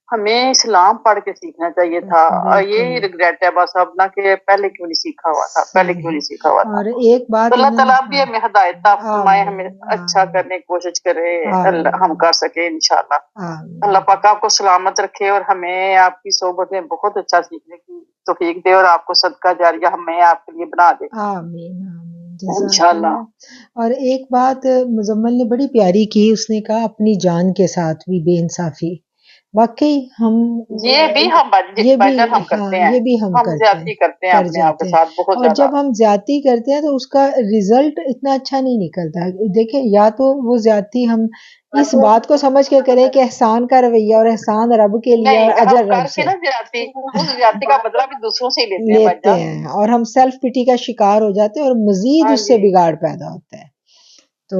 Speaker 4: ہمیں اسلام پڑھ کے سیکھنا چاہیے تھا، اور یہی ریگریٹ ہے بس اپنا کہ پہلے کیوں نہیں سیکھا ہوا تھا، پہلے کیوں نہیں سیکھا ہوا تھا.
Speaker 1: اور ایک بات
Speaker 4: اللہ تعالیٰ بھی ہمیں ہدایت فرمائے، ہمیں اچھا کرنے کی کوشش کرے، ہم کر سکے انشاءاللہ. اللہ پاک آپ کو سلامت رکھے اور ہمیں آپ کی صحبت میں بہت اچھا سیکھنے کی توفیق دے، اور آپ کو صدقہ جاریہ ہمیں آپ کے لیے بنا دے.
Speaker 1: آمین آمین
Speaker 4: انشاءاللہ.
Speaker 1: اور ایک بات مزمل نے بڑی پیاری کی، اس نے کہا اپنی جان کے ساتھ بھی بے انصافی. واقعی ہم
Speaker 4: یہ بھی ہم کرتے ہیں،
Speaker 1: یہ بھی ہم
Speaker 4: زیادتی کرتے ہیں اپنے آپ کے ساتھ بہت
Speaker 1: اور
Speaker 4: زیادہ.
Speaker 1: جب ہم زیادتی کرتے ہیں تو اس کا رزلٹ اتنا اچھا نہیں نکلتا. دیکھیں یا تو وہ زیادتی ہم اس بات کو سمجھ کے کریں کہ احسان کا رویہ اور احسان رب کے لیے اور اجر رب سے،
Speaker 4: اس زیادتی کا بدلہ بھی دوسروں سے
Speaker 1: لیتے ہیں اور ہم سیلف پٹی کا شکار ہو جاتے ہیں اور مزید اس سے بگاڑ پیدا ہوتا ہے. تو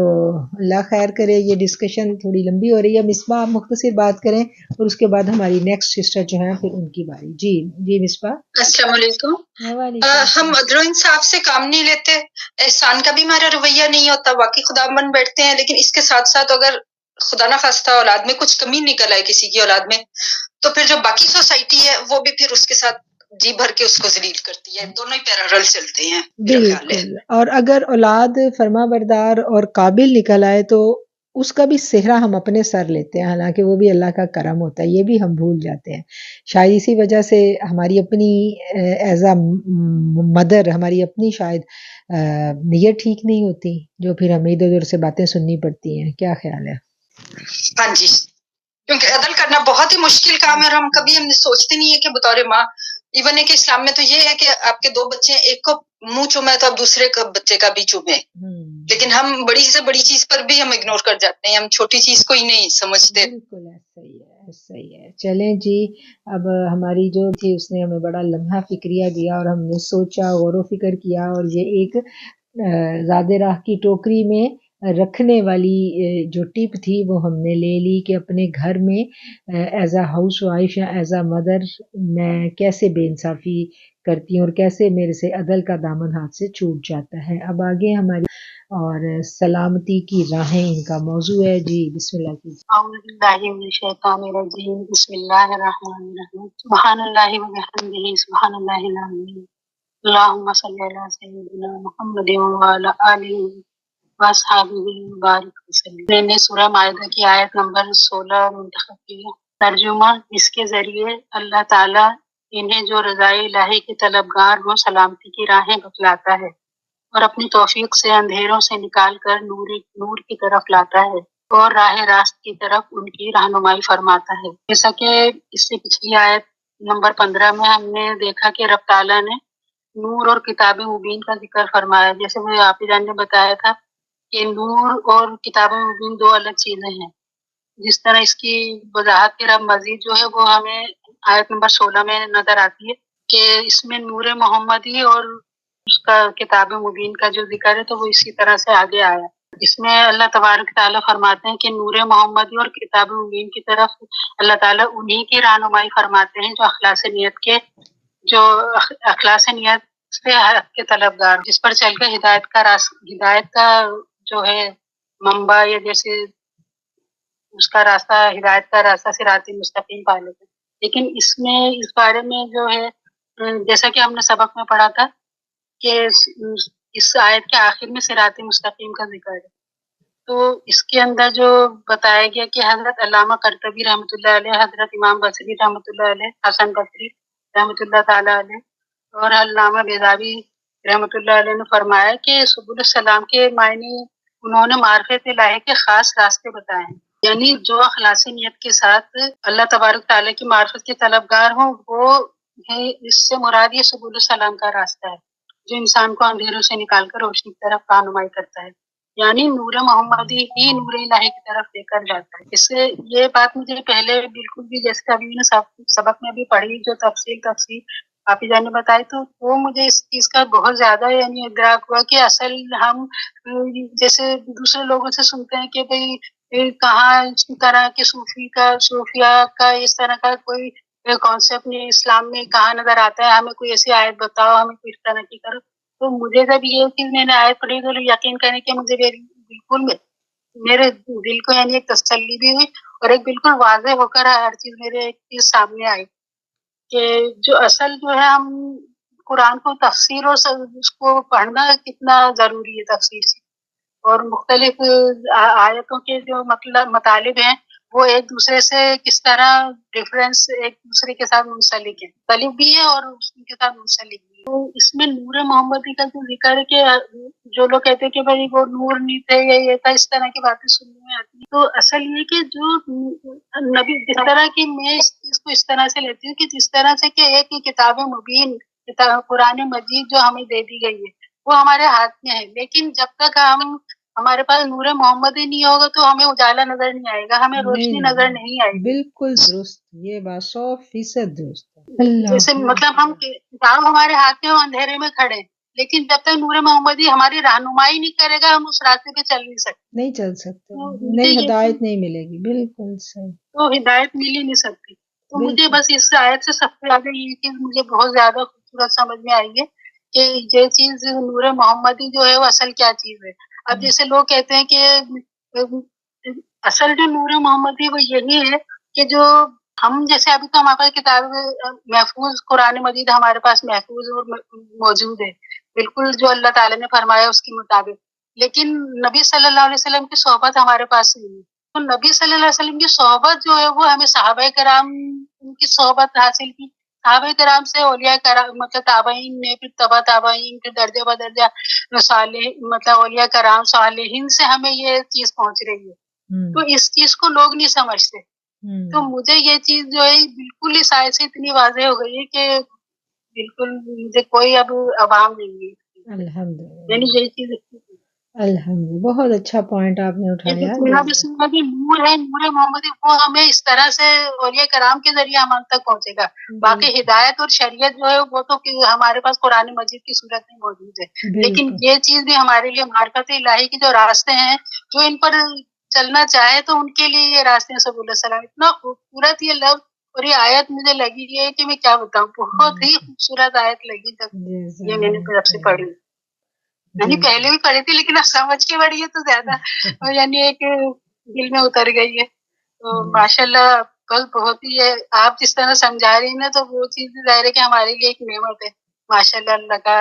Speaker 1: اللہ خیر کرے. یہ ڈسکشن تھوڑی لمبی ہو رہی ہے. مصباح آپ مختصر بات کریں اور اس کے بعد ہماری نیکسٹ سسٹر جو ہیں پھر ان کی باری. جی مصباح.
Speaker 2: السلام علیکم. ہم عدل و انصاف سے کام نہیں لیتے، احسان کا بھی ہمارا رویہ نہیں ہوتا، واقعی خدا بن بیٹھتے ہیں، لیکن اس کے ساتھ ساتھ اگر خدا نہ خواستہ اولاد میں کچھ کمی نکل آئے کسی کی اولاد میں، تو پھر جو باقی سوسائٹی ہے وہ بھی پھر اس کے ساتھ جی بھر کے اس کو ذلیل کرتی ہے. دونوں ہی پیرالل چلتے ہیں.
Speaker 1: بالکل. اور اگر اولاد فرما بردار اور قابل نکل آئے تو اس کا بھی صحرا ہم اپنے سر لیتے ہیں، حالانکہ وہ بھی اللہ کا کرم ہوتا ہے. یہ بھی ہم بھول جاتے ہیں. شاید اسی وجہ سے ہماری اپنی ایز اے مدر ہماری اپنی شاید نیت ٹھیک نہیں ہوتی، جو پھر ہمیں ادھر ادھر سے باتیں سننی پڑتی ہیں. کیا خیال ہے؟
Speaker 2: ہاں جی، کیونکہ عدل کرنا بہت ہی مشکل کام ہے، اور ہم کبھی سوچتے نہیں ہے کہ بطور ماں ایون ہے کہ اسلام میں تو یہ ہے کہ آپ کے دو بچے ہیں، ایک کو منہ چومے تو آپ دوسرے بچے کا بھی چومیں، لیکن ہم بڑی سے بڑی چیز پر بھی ہم اگنور کر جاتے ہیں، ہم چھوٹی چیز کو ہی نہیں سمجھتے.
Speaker 1: بالکل صحیح ہے. چلیں جی، اب ہماری جو تھی اس نے ہمیں بڑا لمحہ فکریہ دیا اور ہم نے سوچا غور و فکر کیا، اور یہ ایک زاد راہ کی ٹوکری میں رکھنے والی جو ٹپ تھی وہ ہم نے لے لی کہ اپنے گھر میں ایز اے ہاؤس وائف یا ایز اے مدر میں کیسے بے انصافی کرتی ہوں اور کیسے میرے سے عدل کا دامن ہاتھ سے چھوٹ جاتا ہے. اب آگے ہماری اور سلامتی کی راہیں ان کا موضوع ہے. جی بسم اللہ کیجیے.
Speaker 4: اعوذ باللہ من الشیطان الرجیم، بسم اللہ الرحمن الرحیم. سبحان اللہ و بحمدہ، سبحان اللہ العظیم. اللہم صلی علی سیدنا محمد وعلی آلہ واصحابہ وبارک وسلم. میں نے سورہ مائدہ کی آیت نمبر 16 منتخب کی ہے. ترجمہ: اس کے ذریعے اللہ تعالیٰ انہیں جو رضائے الہی کے طلبگار ہوں سلامتی کی راہیں بتلاتا ہے اور اپنی توفیق سے اندھیروں سے نکال کر نور کی طرف لاتا ہے اور راہ راست کی طرف ان کی رہنمائی فرماتا ہے. جیسا کہ اس سے پچھلی آیت نمبر 15 میں ہم نے دیکھا کہ رب تعالیٰ نے نور اور کتاب مبین کا ذکر فرمایا. جیسے مجھے آپ جان نے بتایا تھا کہ نور اور کتاب مبین دو الگ چیزیں ہیں. جس طرح اس کی وضاحت کے رب مزید جو ہے وہ ہمیں آیت نمبر 16 میں نظر آتی ہے کہ اس میں نور محمدی اور اس کا کتاب مبین کا جو ذکر ہے تو وہ اسی طرح سے آگے آیا. اس میں اللہ تبارک تعالیٰ فرماتے ہیں کہ نور محمدی اور کتاب مبین کی طرف اللہ تعالیٰ انہی کی رہنمائی فرماتے ہیں جو اخلاص نیت سے حق کے طلبگار، جس پر چل کے ہدایت کا جو ہے منبع یا جیسے اس کا راستہ، ہدایت کا راستہ صراط مستقیم پا لیتے. لیکن اس میں اس بارے میں جو ہے جیسا کہ ہم نے سبق میں پڑھا تھا کہ اس آیت کے آخر میں صراط مستقیم کا ذکر ہے. تو اس کے اندر جو بتایا گیا کہ حضرت علامہ قرطبی رحمۃ اللہ علیہ، حضرت امام بصری رحمۃ اللہ علیہ، حسن بصری رحمۃ اللہ تعالیٰ علیہ اور علامہ بیضاوی رحمۃ اللہ علیہ نے فرمایا کہ سبل السلام کے معنی انہوں نے معرفت الہی کے خاص راستے بتائے ہیں. یعنی جو خلاص نیت کے ساتھ اللہ تبارک تعالیٰ کی معرفت کے طلبگار ہوں وہ ہے، اس سے مراد یہ سبل السلام کا راستہ ہے جو انسان کو اندھیروں سے نکال کر روشنی کی طرف رہنمائی کرتا ہے. یعنی نور محمدی ہی نور الہی کی طرف لے کر جاتا ہے. اس سے یہ بات مجھے پہلے بالکل بھی جیسے ابھی نے سبق میں بھی پڑھی جو تفصیل آپ ہی جان نے بتائی تو وہ مجھے اس چیز کا بہت زیادہ یعنی ادراک ہوا کہ اصل ہم جیسے دوسرے لوگوں سے سنتے ہیں کہ بھئی کہاں اس طرح کے صوفیہ کا اس طرح کا کوئی کانسیپٹ نہیں اسلام میں کہاں نظر آتا ہے، ہمیں کوئی ایسی آیت بتاؤ، ہمیں کوئی اس طرح کی کرو. تو مجھے جب یہ چیز میں نے آیت پڑھی تو یقین کرنے کہ مجھے بالکل میرے دل کو یعنی ایک تسلی بھی ہوئی اور ایک بالکل واضح ہو کر ہر چیز میرے ایک چیز سامنے آئی کہ جو اصل جو ہے ہم قرآن کو تفسیر اور اس کو پڑھنا کتنا ضروری ہے تفسیر سے، اور مختلف آیتوں کے جو مطالب ہیں وہ ایک دوسرے سے کس طرح ڈفرینس ایک دوسرے کے ساتھ منسلک ہے، مختلف بھی ہے اور اس کے ساتھ منسلک بھی ہے. تو اس میں نور محمدی کا جو ذکر ہے کہ جو لوگ کہتے ہیں کہ بھائی وہ نور نہیں تھے یا یہ تھا، اس طرح کی باتیں سننے میں آتی ہیں. تو اصل یہ کہ جو نبی جس طرح کی میں اس چیز کو اس طرح سے لیتی ہوں کہ جس طرح سے کہ ایک کتاب مبین قرآن مجید جو ہمیں دے دی گئی ہے وہ ہمارے ہاتھ میں ہے، لیکن جب تک ہمارے پاس نور محمد ہی نہیں ہوگا تو ہمیں اجالا نظر نہیں آئے گا، ہمیں روشنی نظر نہیں آئے گی.
Speaker 1: بالکل درست، یہ بات 100% درست ہے.
Speaker 4: جیسے مطلب ہم کتاب ہمارے ہاتھ میں اندھیرے میں کھڑے، لیکن جب تک نور محمدی ہماری رہنمائی نہیں کرے گا ہم اس راستے پہ چل نہیں سکتے،
Speaker 1: نہیں چل سکتے، نہیں ہدایت نہیں ملے گی. بالکل صحیح،
Speaker 4: تو ہدایت مل ہی نہیں سکتی. تو مجھے بس اس آیت سے سب سے زیادہ یہ چیز مجھے بہت زیادہ خوبصورت سمجھ میں آئی ہے کہ یہ چیز نور محمدی جو ہے وہ اصل کیا چیز ہے. اب جیسے لوگ کہتے ہیں کہ اصل جو نور محمدی وہ یہی ہے کہ جو ہم جیسے ابھی تو ہمارے پاس کتاب محفوظ قرآن مجید ہمارے پاس محفوظ اور موجود ہے بالکل جو اللہ تعالیٰ نے فرمایا اس کے مطابق، لیکن نبی صلی اللہ علیہ وسلم کی صحبت ہمارے پاس نہیں ہے. تو نبی صلی اللہ علیہ وسلم کی صحبت جو ہے وہ ہمیں صحابہ کرام کی صحبت حاصل کی، صحابہ کرام سے اولیاء کرام مطلب تابعین نے، پھر تبع تابعین، پھر درجہ بدرجہ صالح مطلب اولیاء کرام صالحین سے ہمیں یہ چیز پہنچ رہی ہے. تو اس چیز کو لوگ نہیں سمجھتے. تو مجھے یہ چیز جو ہے بالکل اس آیت سے اتنی واضح ہو گئی ہے کہ بالکل مجھے کوئی اب عوام نہیں ہے.
Speaker 1: الحمدللہ،
Speaker 4: یعنی یہ چیز
Speaker 1: الحمدللہ، بہت اچھا پوائنٹ آپ نے اٹھایا.
Speaker 4: بسم اللہ بھی نور ہے، نور محمدی وہ ہمیں اس طرح سے اولیاء کرام کے ذریعے ہم تک پہنچے گا. باقی ہدایت اور شریعت جو ہے وہ تو ہمارے پاس قرآن مجید کی صورت میں موجود ہے، لیکن یہ چیز بھی ہمارے لیے معرفت الہی کے جو راستے ہیں جو ان پر چلنا چاہے تو ان کے لیے یہ راستے ہیں. سبیل السلام اتنا خوبصورت یہ لفظ اور یہ آیت مجھے لگی ہے کہ میں کیا بتاؤں، بہت ہی خوبصورت آیت لگی جب یہ میں نے طرف سے پڑھی. یعنی پہلے بھی پڑھی تھی لیکن اب سمجھ کے پڑھی ہے تو زیادہ یعنی ایک دل میں اتر گئی ہے. تو ماشاء اللہ کل بہت ہی ہے، آپ جس طرح سمجھا رہی ہیں نا تو وہ چیز ظاہر ہے کہ ہمارے لیے ایک نعمت ہے. ماشاء اللہ، اللہ کا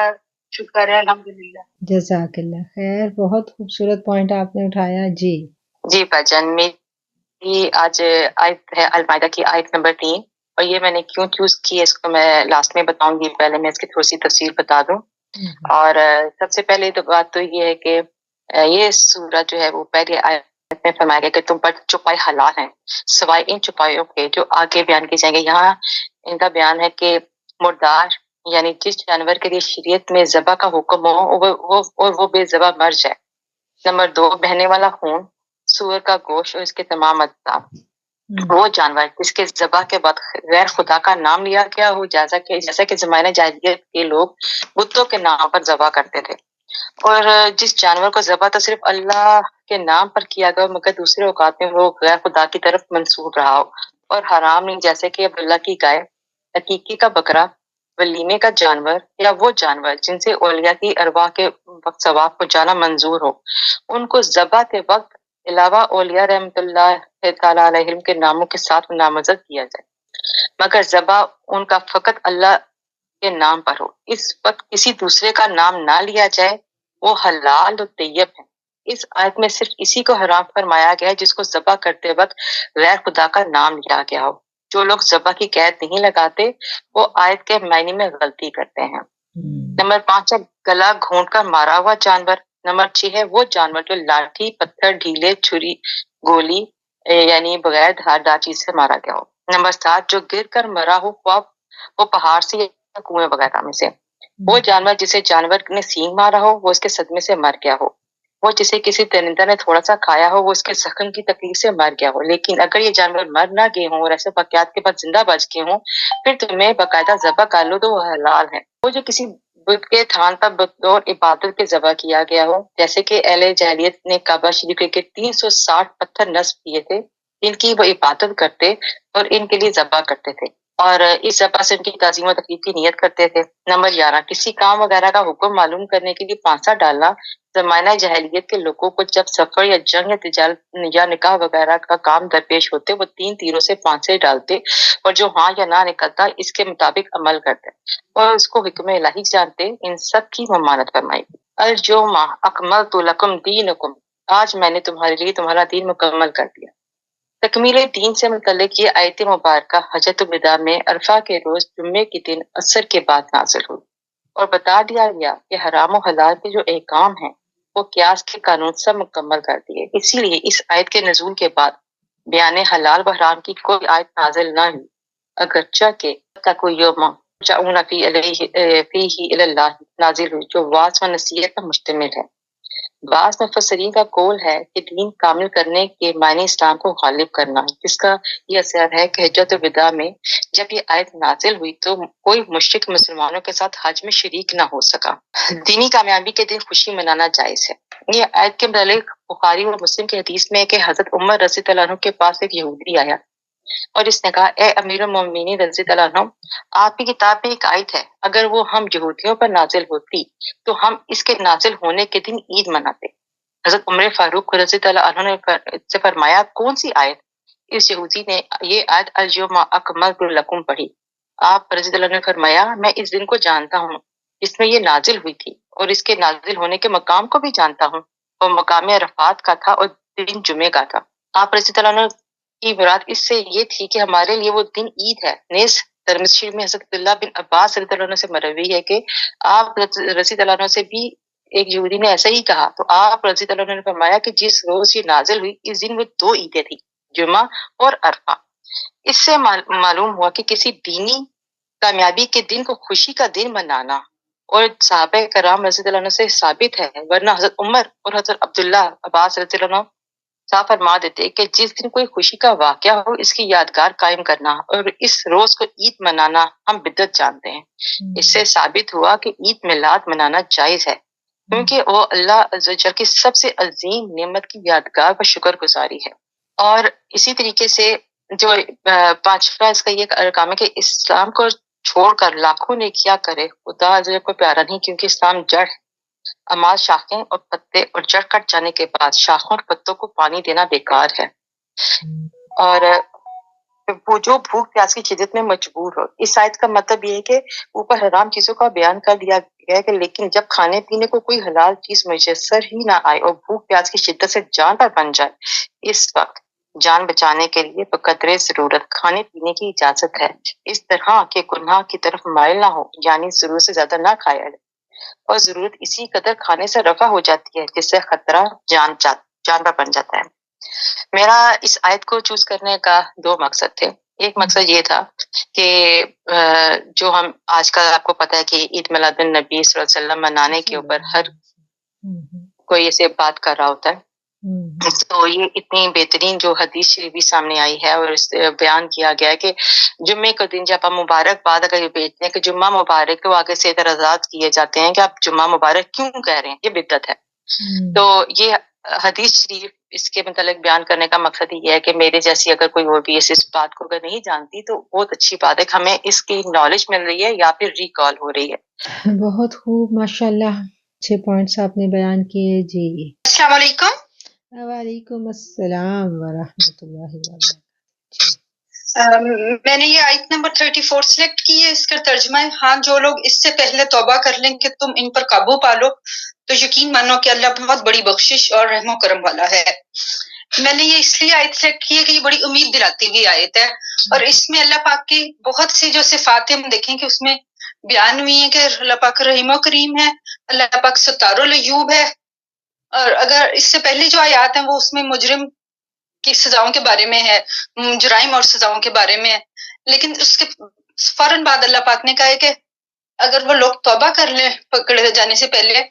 Speaker 4: شکر ہے، الحمدللہ.
Speaker 1: جزاک اللہ خیر، بہت خوبصورت پوائنٹ آپ نے اٹھایا. جی
Speaker 5: بھجن میری آج آیت ہے المائدہ کی آیت نمبر 3، اور یہ میں نے کیوں چوز کی ہے اس کو میں لاسٹ میں بتاؤں گی، پہلے میں اس کی تھوڑی سی تفصیل بتا دوں. اور سب سے پہلے تو بات تو یہ ہے کہ یہ سورہ جو ہے وہ پہلے آیت میں فرمایا گیا کہ تم پر چھپائی حلال ہیں سوائے ان چھپائیوں کے جو آگے بیان کی جائیں گے. یہاں ان کا بیان ہے کہ مردار یعنی جس جانور کے لیے شریعت میں ذبح کا حکم ہو اور وہ بے ذبح مر جائے. نمبر 2 بہنے والا خون، سور کا گوشت اور اس کے تمام اجزاء. وہ جانور جس کے ذبح کے بعد غیر خدا کا نام لیا گیا ہو، جیسا کہ زمانہ جاہلیت کے لوگ بتوں کے نام پر ذبح کرتے تھے، اور جس جانور کو ذبح تو صرف اللہ کے نام پر کیا گیا مگر دوسرے اوقات میں وہ غیر خدا کی طرف منسوب رہا ہو اور حرام نہیں، جیسے کہ عبداللہ کی گائے، عقیقے کا بکرا، ولیمے کا جانور، یا وہ جانور جن سے اولیاء کی ارواح کے وقت ثواب کو جانا منظور ہو، ان کو ذبح کے وقت علاوہ اولیاء رحمۃ اللہ تعالیٰ علیہم کے ناموں کے ساتھ نامزد کیا جائے، مگر ذبح ان کا فقط اللہ کے نام پر ہو. اس وقت کسی دوسرے کا نام نہ لیا جائے، وہ حلال و طیب ہے. اس آیت میں صرف اسی کو حرام فرمایا گیا ہے جس کو ذبح کرتے وقت غیر خدا کا نام لیا گیا ہو. جو لوگ ذبح کی قید نہیں لگاتے وہ آیت کے معنی میں غلطی کرتے ہیں. نمبر 5 ہے گلا گھونٹ کر مارا ہوا جانور. نمبر 6 ہے وہ جانور جو لاٹھی، پتھر، ڈھیلے، چھری، گولی یعنی بغیر دھاردار چیز سے مارا گیا ہو. نمبر 7 جو گر کر مرا ہو، وہ پہاڑ سے یا کنویں وغیرہ میں سے. وہ جانور جسے جانور نے سینگ مارا ہو، وہ اس کے صدمے سے مر گیا ہو. وہ جسے کسی درندہ نے تھوڑا سا کھایا ہو، وہ اس کے زخم کی تکلیف سے مر گیا ہو. لیکن اگر یہ جانور مر نہ گئے ہوں اور ایسے واقعات کے بعد زندہ بچ گئے ہوں، پھر تمہیں باقاعدہ ذبح کر لو تو وہ حلال ہے. وہ جو کسی بدھ کے تھان پر بطور عبادت کے ذبح کیا گیا ہو، جیسے کہ اہل جاہلیت نے کعبہ شریف کے 360 پتھر نصب کیے تھے، ان کی وہ عبادت کرتے اور ان کے لیے ذبح کرتے تھے، اور اس ذبح سے ان کی تعظیم و تقریب کی نیت کرتے تھے۔ نمبر 11، کسی کام وغیرہ کا حکم معلوم کرنے کے لیے پانسا ڈالنا۔ زمانہ جاہلیت کے لوگوں کو جب سفر یا جنگ یا تجارت یا نکاح وغیرہ کا کام درپیش ہوتے، وہ 3 تیروں سے پانسے ڈالتے اور جو ہاں یا نہ نکلتا اس کے مطابق عمل کرتے اور اس کو حکم الہی جانتے۔ ان سب کی ممانت فرمائی۔ الجوم اکملت لکم دینکم، آج میں نے تمہارے لیے تمہارا دین مکمل کر دیا۔ تکمیل دین سے متعلق یہ آیت مبارکہ حجۃ الوداع میں عرفہ کے روز جمعے کے دن عصر کے بعد نازل ہوئی، اور بتا دیا گیا کہ حرام و حلال کے جو احکام ہیں وہ قیاس کے قانون سے مکمل کر دیے۔ اسی لیے اس آیت کے نزول کے بعد بیان حلال و حرام کی کوئی آیت نازل نہ ہوئی، اگرچہ کہ تک یوم جعون فی الی اللہ نازل ہوئی، جو واعظ و نصیحت پر مشتمل ہے۔ بعض مفسرین کا قول ہے کہ دین کامل کرنے کے معنی اسلام کو غالب کرنا ہے، جس کا یہ اثر ہے کہ حجۃ الوداع میں جب یہ آیت نازل ہوئی تو کوئی مشرک مسلمانوں کے ساتھ حج میں شریک نہ ہو سکا۔ دینی کامیابی کے دن خوشی منانا جائز ہے۔ یہ آیت کے متعلق بخاری اور مسلم کی حدیث میں ہے کہ حضرت عمر رضی اللہ عنہ کے پاس ایک یہودی آیا اور اس نے کہا، اے امیر المومنین رضی اللہ عنہ، آپ کی کتاب میں ایک آیت ہے، اگر وہ ہم یہودیوں پر نازل ہوتی تو ہم اس کے نازل ہونے کے دن عید مناتے۔ حضرت عمر فاروق رضی اللہ عنہ نے سے فرمایا، کون سی آیت؟ اس یہودی نے یہ آیت الیوم اکملت لکم پڑھی۔ آپ رضی اللہ عنہ نے فرمایا، میں اس دن کو جانتا ہوں جس میں یہ نازل ہوئی تھی، اور اس کے نازل ہونے کے مقام کو بھی جانتا ہوں، اور مقام عرفات کا تھا اور دن جمعے کا تھا۔ آپ رضی اللہ عنہ کی مراد اس سے یہ تھی کہ ہمارے لیے وہ دن عید ہے۔ نیز ترمذی شریف میں حضرت عبداللہ بن عباس رضی اللہ عنہ سے مروی ہے کہ آپ رضی اللہ عنہ سے بھی ایک یہودی نے ایسا ہی کہا، تو آپ رضی اللہ عنہ نے فرمایا کہ جس روز یہ نازل ہوئی اس دن وہ 2 عیدیں تھیں، جمعہ اور عرفہ۔ اس سے معلوم ہوا کہ کسی دینی کامیابی کے دن کو خوشی کا دن منانا اور صحابہ کرام رضی اللہ عنہ سے ثابت ہے، ورنہ حضرت عمر اور حضرت عبداللہ عباس رضی اللہ عنہ صاف فرما دیتے کہ جس دن کوئی خوشی کا واقعہ ہو اس کی یادگار قائم کرنا اور اس روز کو عید منانا ہم بدعت جانتے ہیں۔ اس سے ثابت ہوا کہ عید میلاد منانا جائز ہے، کیونکہ وہ اللہ عز و جل کی سب سے عظیم نعمت کی یادگار و شکر گزاری ہے۔ اور اسی طریقے سے جو پانچواں اس کا یہ کام ہے کہ اسلام کو چھوڑ کر لاکھوں نے کیا کرے، خدا عز و جل کو پیارا نہیں، کیونکہ اسلام جڑ ہے۔ امال شاخیں اور پتے اور جڑ کٹ جانے کے بعد شاخوں اور پتوں کو پانی دینا بیکار ہے، اور وہ جو بھوک پیاس کی شدت میں مجبور ہو۔ اس آیت کا مطلب یہ ہے کہ اوپر حرام چیزوں کا بیان کر دیا گیا ہے کہ لیکن جب کھانے پینے کو کوئی حلال چیز میسر ہی نہ آئے اور بھوک پیاس کی شدت سے جان پر بن جائے، اس وقت جان بچانے کے لیے بقدر ضرورت کھانے پینے کی اجازت ہے، اس طرح کے گناہ کی طرف مائل نہ ہو، یعنی ضرورت سے زیادہ نہ کھایا جائے، اور ضرورت اسی قدر کھانے سے رفع ہو جاتی ہے جس سے خطرہ جان پر بن جاتا ہے۔ میرا اس آیت کو چوز کرنے کا 2 مقصد تھے۔ ایک مقصد یہ تھا کہ جو ہم آج کل آپ کو پتہ ہے کہ عید میلاد النبی صلی اللہ علیہ وسلم منانے کے اوپر ہر کوئی ایسے بات کر رہا ہوتا ہے، تو یہ اتنی بہترین جو حدیث شریف بھی سامنے آئی ہے اور اس بیان کیا گیا ہے کہ جمعے کے دن جب ہم مبارکباد اگر یہ بھیجتے ہیں کہ جمعہ مبارک، تو آگے سے اعتراضات کیے جاتے ہیں کہ آپ جمعہ مبارک کیوں کہہ رہے ہیں، یہ بدعت ہے۔ تو یہ حدیث شریف اس کے متعلق بیان کرنے کا مقصد یہ ہے کہ میرے جیسی اگر کوئی اور بھی اس بات کو اگر نہیں جانتی تو بہت اچھی بات ہے کہ ہمیں اس کی نالج مل رہی ہے یا پھر ریکال ہو رہی ہے۔
Speaker 1: بہت خوب، ماشاءاللہ، اچھے پوائنٹس آپ نے بیان کیے جی۔
Speaker 6: السلام علیکم۔
Speaker 1: وعلیکم السلام ورحمۃ اللہ وبرکاتہ۔
Speaker 6: میں نے یہ آیت نمبر 34 سلیکٹ کی ہے، اس کا ترجمہ ہے، ہاں جو لوگ اس سے پہلے توبہ کر لیں کہ تم ان پر قابو پالو تو یقین مانو کہ اللہ بہت بڑی بخشش اور رحم و کرم والا ہے۔ میں نے یہ اس لیے آیت سلیکٹ کی ہے کہ یہ بڑی امید دلاتی ہوئی آیت ہے، اور اس میں اللہ پاک کی بہت سی جو صفات ہیں ہم دیکھیں کہ اس میں بیان ہوئی ہیں کہ اللہ پاک رحیم و کریم ہے، اللہ پاک ستار العیوب ہے، اور اگر اس سے پہلے جو آیات ہیں وہ اس میں مجرم کی سزاؤں کے بارے میں ہے، جرائم اور سزاؤں کے بارے میں ہے، لیکن اس کے فوراً بعد اللہ پاک نے کہا ہے کہ اگر وہ لوگ توبہ کر لیں پکڑے جانے سے پہلے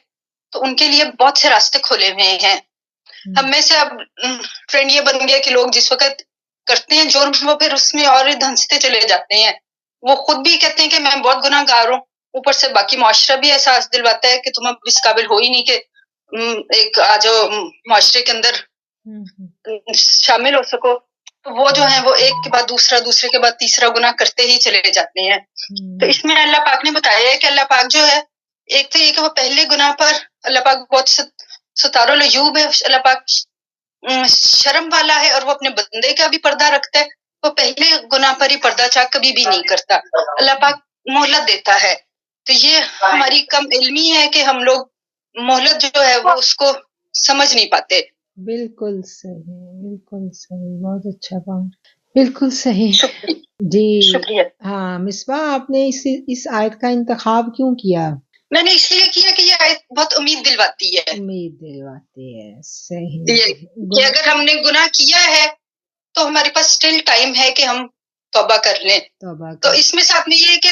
Speaker 6: تو ان کے لیے بہت سے راستے کھولے ہوئے ہیں۔ ہم میں سے اب ٹرینڈ یہ بن گیا کہ لوگ جس وقت کرتے ہیں جرم وہ پھر اس میں اور ہی دھنستے چلے جاتے ہیں، وہ خود بھی کہتے ہیں کہ میں بہت گناہ گار ہوں، اوپر سے باقی معاشرہ بھی احساس دلواتا ہے کہ تم اب اس قابل ہو ہی نہیں کہ ایک آ جاؤ معاشرے کے اندر شامل ہو سکو. تو وہ جو ہیں وہ ایک کے بعد دوسرا، دوسرے کے بعد تیسرا گناہ کرتے ہی چلے جاتے ہیں. تو اس میں اللہ پاک نے بتایا ہے کہ اللہ پاک جو ہے، ایک تو یہ کہ وہ پہلے گناہ پر اللہ پاک بہت ستار العیوب ہے. اللہ پاک شرم والا ہے اور وہ اپنے بندے کا بھی پردہ رکھتا ہے. وہ پہلے گناہ پر ہی پردہ چاک کبھی بھی نہیں کرتا. اللہ پاک مہلت دیتا ہے. تو یہ ہماری کم علمی ہے کہ ہم لوگ مہلت جو ہے وہ اس کو سمجھ نہیں پاتے.
Speaker 1: بالکل صحیح، بالکل صحیح، بہت اچھا پوائنٹ، بالکل صحیح. جی
Speaker 6: شکریہ.
Speaker 1: ہاں مصباح، آپ نے اس آیت کا انتخاب کیوں کیا؟
Speaker 6: میں نے اس لیے کیا کہ یہ آیت بہت امید دلواتی ہے.
Speaker 1: امید دلواتی ہے، صحیح.
Speaker 6: کہ اگر ہم نے گناہ کیا ہے تو ہمارے پاس اسٹل ٹائم ہے کہ ہم توبہ کر لیں. تو اس میں ساتھ میں یہ ہے کہ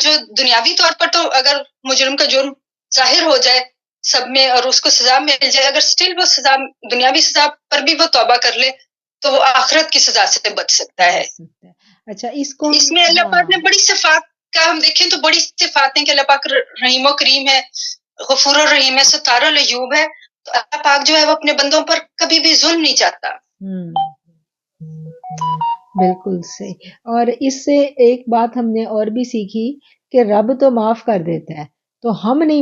Speaker 6: جو دنیاوی طور پر تو اگر مجرم کا جرم ظاہر ہو جائے سب میں اور اس کو سزا مل جائے، اگر اسٹل وہ سزا دنیاوی سزا پر بھی وہ توبہ کر لے تو وہ آخرت کی سزا سے بچ سکتا ہے.
Speaker 1: اچھا،
Speaker 6: اس میں اللہ پاک نے بڑی صفات کا ہم دیکھیں تو بڑی صفات ہیں کہ اللہ پاک رحیم و کریم ہے، غفور الرحیم ہے، ستار العیوب ہے. تو اللہ پاک جو ہے وہ اپنے بندوں پر کبھی بھی ظلم نہیں چاہتا.
Speaker 1: بالکل صحیح. اور اس سے ایک بات ہم نے اور بھی سیکھی کہ رب تو معاف کر دیتا ہے، تو ہم نہیں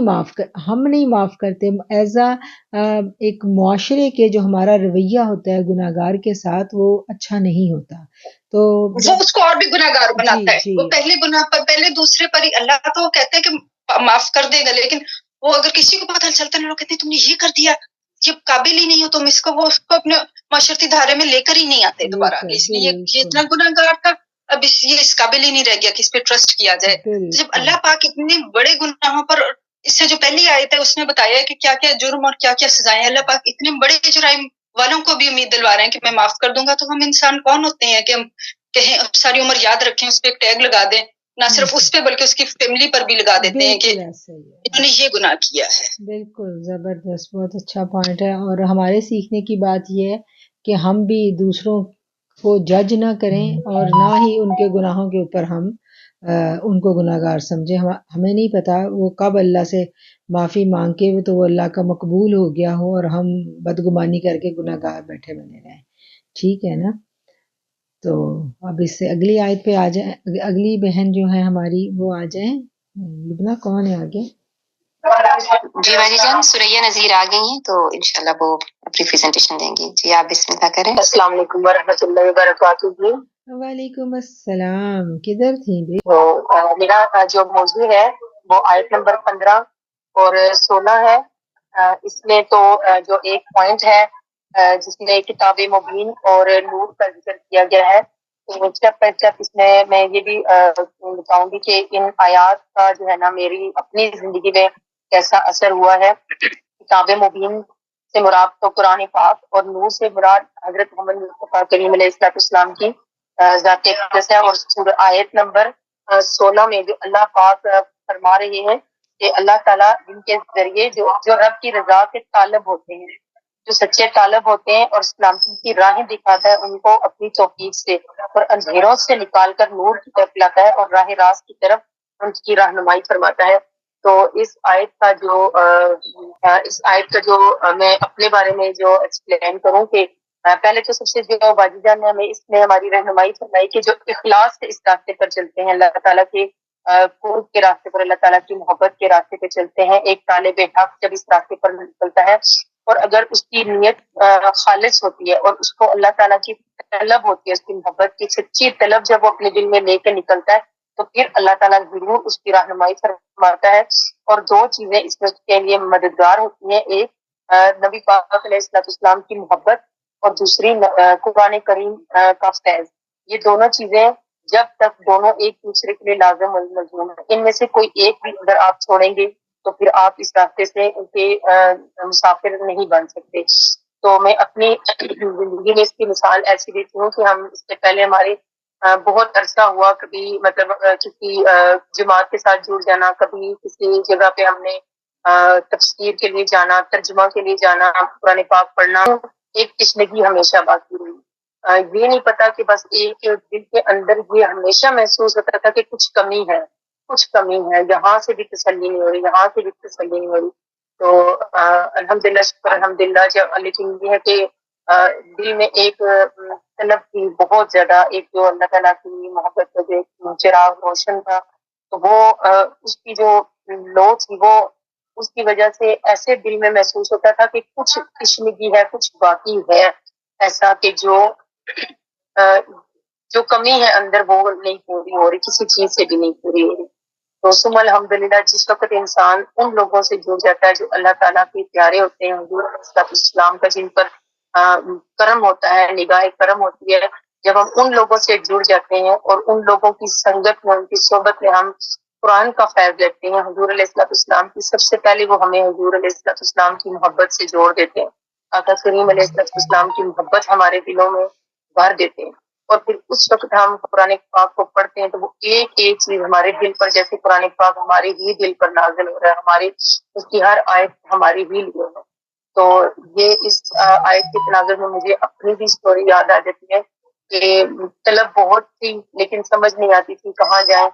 Speaker 1: معاف کرتے. ایز ایک معاشرے کے جو ہمارا رویہ ہوتا ہے گناہ گار کے ساتھ وہ اچھا نہیں ہوتا. تو
Speaker 6: وہ اس کو اور بھی گناہ گار بناتا ہے. وہ پہلے گناہ پر پہلے دوسرے پر ہی اللہ تو کہتے ہیں کہ معاف کر دے گا، لیکن وہ اگر کسی کو پتہ چلتا ہے لوگ کہتے ہیں تم نے یہ کر دیا، یہ قابل ہی نہیں ہو تم اس کو، وہ اس کو اپنے معاشرتی دھارے میں لے کر ہی نہیں آتے دوبارہ. اس لیے یہ اتنا گناہ گار تھا، اب یہ اس قابل ہی نہیں رہ گیا کہ اس پہ ٹرسٹ کیا جائے. جب اللہ پاک اتنے بڑے گناہوں پر، اس سے جو پہلی آیت ہے اس میں بتایا ہے کہ کیا کیا جرم اور کیا کیا سزائیں. اللہ پاک اتنے بڑے جرائم والوں کو بھی امید دلوا رہے ہیں کہ میں معاف کر دوں گا. تو ہم انسان کون ہوتے ہیں کہ ہم کہیں ساری عمر یاد رکھیں، اس پہ ایک ٹیگ لگا دیں، نہ صرف اس پہ بلکہ اس کی فیملی پر بھی لگا دیتے ہیں کہ انہوں نے یہ گناہ کیا ہے.
Speaker 1: بالکل زبردست، بہت اچھا پوائنٹ ہے. اور ہمارے سیکھنے کی بات یہ ہے کہ ہم بھی دوسروں کو جج نہ کریں اور نہ ہی ان کے گناہوں کے اوپر ہم ان کو گناہ گار سمجھیں. ہمیں نہیں پتا وہ کب اللہ سے معافی مانگ کے تو وہ اللہ کا مقبول ہو گیا ہو اور ہم بدگمانی کر کے گناہ گار بیٹھے بنے رہیں. ٹھیک ہے نا؟ تو اب اس سے اگلی آیت پہ آ جائیں. اگلی بہن جو ہے ہماری وہ آ جائیں. لبنہ کون ہے آگے؟
Speaker 7: جی باجی جان، سریہ نذیر آ گئی ہیں تو انشاءاللہ وہ اپنی پریزنٹیشن دیں گی. جی آپ بسم اللہ کریں.
Speaker 5: السلام علیکم ورحمۃ اللہ وبرکاتہ. جی
Speaker 1: وعلیکم السلام. کدھر تھی بھائی؟
Speaker 5: تو میرا جو موضوع ہے وہ آیت نمبر 15 اور 16 ہے. اس میں تو جو ایک پوائنٹ ہے جس میں کتاب مبین اور نور کا ذکر کیا گیا ہے، تو اسٹیپ بائی اسٹیپ اس میں یہ بھی بتاؤں گی کہ ان آیات کا جو ہے نا میری اپنی زندگی میں کیسا اثر ہوا ہے. کتاب مبین سے مراد تو قرآن پاک اور نور سے مراد حضرت محمد مصطفیٰ کریم علیہ السلام کی ذات اقدس ہے. اور آیت نمبر 16 میں جو اللہ پاک فرما رہے ہیں کہ اللہ تعالیٰ جن کے ذریعے جو رب کی رضا کے طالب ہوتے ہیں، جو سچے طالب ہوتے ہیں اور سلامتی کی راہیں دکھاتا ہے ان کو اپنی توفیق سے اور اندھیروں سے نکال کر نور کی طرف لاتا ہے اور راہ راست کی طرف ان کی رہنمائی فرماتا ہے. تو اس آیت کا جو میں اپنے بارے میں جو ایکسپلین کروں کہ پہلے تو سب سے جو باجی جان نے ہمیں اس میں ہماری رہنمائی فرمائی کہ جو اخلاص سے اس راستے پر چلتے ہیں، اللہ تعالیٰ کے قرب کے راستے پر، اللہ تعالیٰ کی محبت کے راستے پہ چلتے ہیں. ایک طالب حق جب اس راستے پر نکلتا ہے اور اگر اس کی نیت خالص ہوتی ہے اور اس کو اللہ تعالیٰ کی طلب ہوتی ہے، اس کی محبت کی سچی طلب جب وہ اپنے دل میں لے کے نکلتا ہے تو پھر اللہ تعالیٰ ضرور اس کی رہنمائی فرماتا ہے. اور دو چیزیں اس میں کے لیے مددگار ہوتی ہیں، ایک نبی پاک علیہ السلام کی محبت اور دوسری قرآن کریم کا فیض. یہ دونوں چیزیں جب تک دونوں ایک دوسرے کے لیے لازم ملزوم ہیں، ان میں سے کوئی ایک بھی اگر آپ چھوڑیں گے تو پھر آپ اس راستے سے ان کے مسافر نہیں بن سکتے. تو میں اپنی زندگی میں اس کی مثال ایسی دیتی ہوں کہ ہم اس سے پہلے ہمارے بہت عرصہ ہوا کبھی مطلب کسی جماعت کے ساتھ جڑ جانا، کبھی کسی جگہ پہ ہم نے تفسیر کے لیے جانا، ترجمہ کے لیے جانا، قرآن پاک پڑھنا، ایک تشنگی ہمیشہ باقی رہی. یہ نہیں پتا کہ بس ایک دل کے اندر یہ ہمیشہ محسوس ہوتا تھا کہ کچھ کمی ہے.
Speaker 4: کچھ کمی ہے، یہاں سے بھی تسلی نہیں ہو رہی، یہاں سے بھی تسلی نہیں ہو رہی. تو الحمدللہ شکر الحمدللہ. لیکن یہ ہے کہ دل میں ایک طلب تھی بہت زیادہ، ایک جو اللہ تعالیٰ کی محبت کا جو ایک چراغ روشن تھا، تو وہ اس کی جو لو تھی وہ اس کی وجہ سے ایسے دل میں محسوس ہوتا تھا کہ کچھ کشمگی ہے، کچھ باقی ہے ایسا کہ جو کمی ہے اندر وہ نہیں پوری ہو رہی، کسی چیز سے بھی نہیں پوری ہو رہی. تو ثم الحمدللہ جس وقت انسان ان لوگوں سے جڑ جاتا ہے جو اللہ تعالیٰ کے پیارے ہوتے ہیں، حضور علیہ السلام کا جن پر کرم ہوتا ہے، نگاہ کرم ہوتی ہے، جب ہم ان لوگوں سے جڑ جاتے ہیں اور ان لوگوں کی سنگت میں، ان کی صحبت میں ہم قرآن کا فیض لیتے ہیں، حضور علیہ السلام کی سب سے پہلے وہ ہمیں حضور علیہ السلام کی محبت سے جوڑ دیتے ہیں، آقا کریم علیہ السلام کی محبت ہمارے دلوں میں بھر دیتے ہیں. اور پھر اس وقت ہم قرآن پاک کو پڑھتے ہیں تو وہ ایک ایک چیز ہمارے دل پر، جیسے قرآن پاک ہمارے ہی دل پر نازل ہو رہا ہے، ہماری اس کی ہر آیت ہماری ہی لیے ہے. تو یہ اس آیت کے تناظر میں مجھے اپنی بھی اسٹوری یاد آ جاتی ہے کہ طلب بہت تھی لیکن سمجھ نہیں آتی تھی کہاں جائیں،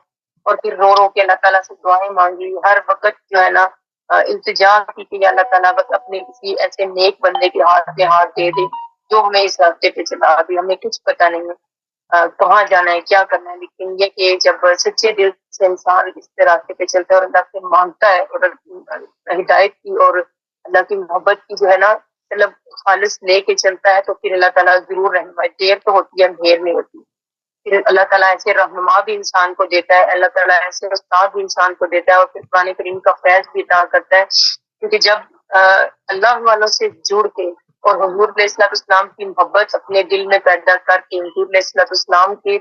Speaker 4: اور پھر رو رو کے اللہ تعالیٰ سے دعائیں مانگی، ہر وقت جو ہے نا التجا کی کہ اللہ تعالیٰ بس اپنے کسی ایسے نیک بندے کے ہاتھ میں ہاتھ دے دے جو ہمیں اس راستے پہ چلا. ابھی ہمیں کچھ پتہ نہیں ہے کہاں جانا ہے، کیا کرنا ہے، لیکن یہ کہ جب سچے دل سے انسان اس راستے پہ چلتا ہے اور اللہ سے مانگتا ہے اور ہدایت کی اور اللہ کی محبت کی جو ہے نا طلب خالص لے کے چلتا ہے، تو پھر اللہ تعالیٰ ضرور رہنمائی. دیر تو ہوتی ہے، دیر نہیں ہوتی. پھر اللہ تعالیٰ ایسے رہنما بھی انسان کو دیتا ہے، اللہ تعالیٰ ایسے استاد بھی انسان کو دیتا ہے، اور پھر قرآن کریم کا فیض بھی عطا کرتا ہے. کیونکہ جب اللہ والوں سے جڑ کے اور حضور علیہ السلام کی محبت اپنے دل میں پیدا کر کے حضور علیہ السلام کے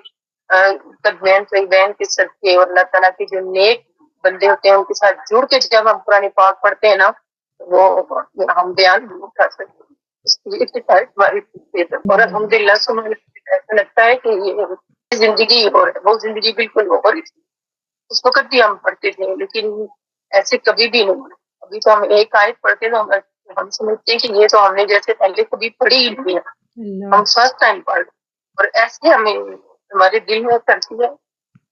Speaker 4: قدمین طیبین کے صدقے اور اللہ تعالیٰ کے جو نیک بندے ہوتے ہیں ان کے ساتھ جڑ کے جب ہم قرآن پاک پڑھتے ہیں نا، وہ ہم بیان نہیں کر سکتے. اس کی اتفاق ہماری اور الحمدللہ ایسا لگتا ہے کہ یہ زندگی ہو رہی ہے، وہ زندگی بالکل ہو رہی تھی. اس وقت بھی ہم پڑھتے تھے لیکن ایسے کبھی بھی نہیں. ابھی تو ہم ایک آیت پڑھتے تو ہم سمجھتے ہیں کہ یہ تو ہم نے جیسے پہلے کبھی پڑھی ہی نہیں ہے، ہم فرسٹ ٹائم پڑھ، اور ایسے ہمیں ہمارے دل میں کرتی ہے.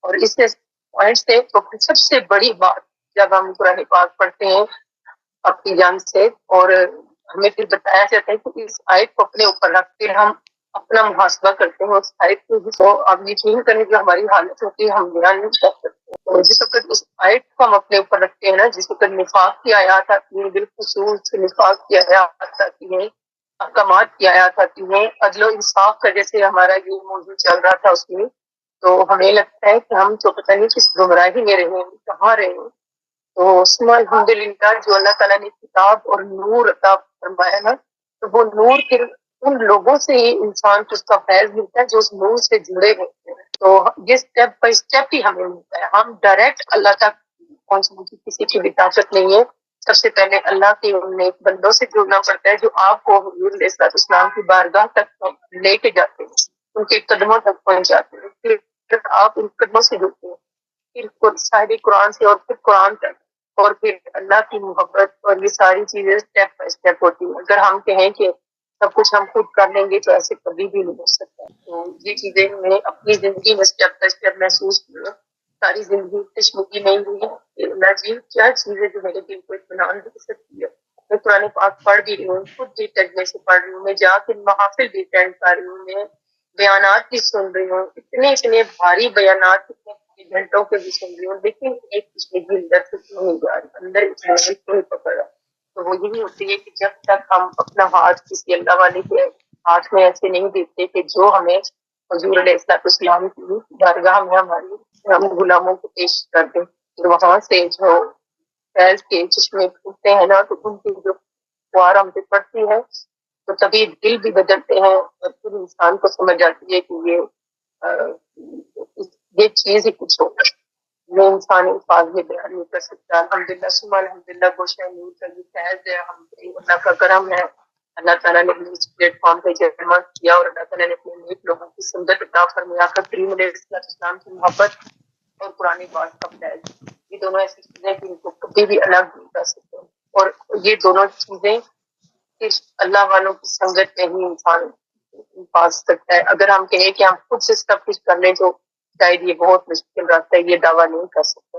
Speaker 4: اور اس پوائنٹ سے تو سب سے بڑی بات جب ہم قرآن پاک پڑھتے ہیں اپنی جان سے اور ہمیں پھر بتایا جاتا ہے کہ اس آیت کو اپنے اوپر رکھ کر ہم اپنا محاسبہ کرتے ہیں اس آیت کو. اب یقین کریں جو ہماری حالت ہوتی ہے ہم بیان نہیں کر سکتے. جس وقت اس آیت کو ہم اپنے اوپر رکھتے ہیں نا، جس وقت نفاق کی آیات آتی ہیں، بالخصوص نفاق کی آیات آتی ہیں، احکامات کی آیات آتی ہیں، عدل و انصاف کا جیسے ہمارا یہ موضوع چل رہا تھا اس میں، تو ہمیں لگتا ہے کہ ہم تو پتہ نہیں کس گمراہی میں رہے ہیں، کہاں رہے ہیں. تو اس میں الحمدللہ جو اللہ تعالیٰ نے کتاب اور نور عطا فرمایا نا، تو وہ نور پھر ان لوگوں سے ہی انسان کو اس کا فیض ملتا ہے جو اس نور سے جڑے ہوتے ہیں. تو یہ اسٹیپ بائی اسٹیپ ہی ہمیں ملتا ہے، ہم ڈائریکٹ اللہ تک پہنچنے کی کسی کی بھی طاقت نہیں ہے. سب سے پہلے اللہ کے ان نیک بندوں سے جڑنا پڑتا ہے جو آپ کو حضور علیہ السلام کی بارگاہ تک لے کے جاتے ہیں، ان کے قدموں تک پہنچاتے ہیں. پھر آپ ان قدموں سے جڑتے ہیں، پھر صاحب قرآن سے اور پھر قرآن تک، اور پھر اللہ کی محبت، اور یہ ساری چیزیں اسٹیپ بائی اسٹیپ ہوتی ہیں. اگر ہم کہیں کہ سب کچھ ہم خود کر لیں گے تو ایسے کبھی بھی نہیں ہو سکتا. تو یہ چیزیں میں نے اپنی زندگی میں اسٹیپ بائی اسٹیپ محسوس کی ہے. ساری زندگی کشمکش نہیں ہوئی ہے. اللہ جی کیا چیز ہے جو میرے دل کو اطمینان دے سکتی ہے. میں قرآن پاک پڑھ بھی رہی ہوں، خود بھی ترجمے سے پڑھ رہی ہوں، میں جا کے محافل بھی اٹینڈ کر رہی ہوں، میں بیانات بھی سن رہی ہوں، اتنے بھاری بیانات گھنٹوں کے بھی سن رہی ہوں، لیکن ایک کشمکش اندر سے نہیں جا رہی، اندر اس کو پکڑا. تو وہ یہی ہوتی ہے کہ جب تک ہم اپنا ہاتھ کسی اللہ والے کے ہاتھ میں ایسے نہیں دیتے کہ جو ہمیں حضور علیہ السلام کی بارگاہ میں ہم غلاموں کو پیش کر دیں، وہاں سے جو فیض کے چشمے پھوٹتے ہیں نا، تو ان کی جو فوار ہم پہ پڑتی ہے تو تبھی دل بھی بدلتے ہیں، اور پھر انسان کو سمجھ آتی ہے کہ یہ چیز ہی کچھ ہوگا، یہ انسان الفاظ میں بیان نہیں کر سکتا. الحمدللہ ثم الحمدللہ گوشہ نور کا یہ فیض ہے، ہم اللہ کا کرم ہے. اللہ تعالیٰ نے اس پلیٹ فارم پہ جمع کیا اور اللہ تعالیٰ نے اپنے نیک لوگوں کی سنگت عطا فرمایا. کریم علیہ السلام کی محبت اور قرآن پاک کا فیض، یہ دونوں ایسی چیزیں کہ ان کو کبھی بھی الگ نہیں کر سکتے. اور یہ دونوں چیزیں صرف اللہ والوں کی سنگت میں ہی انسان پا سکتا ہے. اگر ہم کہیں کہ ہم خود سے سب کچھ کر لیں تو شاید یہ بہت مشکل راستہ ہے، یہ دعویٰ نہیں کر سکتے.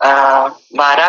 Speaker 3: 12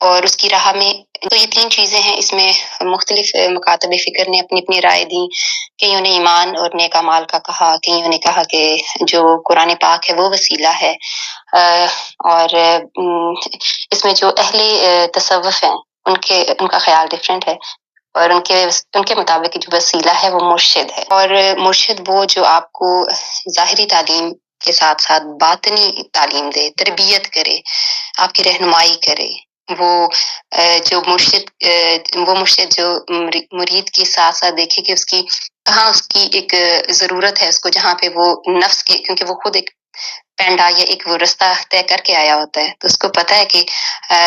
Speaker 7: اور اس کی راہ میں. تو یہ 3 چیزیں ہیں. اس میں مختلف مکاتب فکر نے اپنی اپنی رائے دی. کئیوں نے ایمان اور نیک اعمال کا کہا، کئیوں نے کہا کہ جو قرآن پاک ہے وہ وسیلہ ہے. اور اس میں جو اہل تصوف ہیں ان کا خیال ڈفرینٹ ہے، اور ان کے مطابق جو وسیلہ ہے وہ مرشد ہے. اور مرشد وہ جو آپ کو ظاہری تعلیم کے ساتھ ساتھ باطنی تعلیم دے، تربیت کرے، آپ کی رہنمائی کرے. وہ جو مرشد جو مرید کے ساتھ ساتھ دیکھے کہ اس کی کہاں اس کی ایک ضرورت ہے، اس کو جہاں پہ وہ نفس کے، کیونکہ وہ خود ایک پینڈا یا ایک وہ رستہ طے کر کے آیا ہوتا ہے، تو اس کو پتہ ہے کہ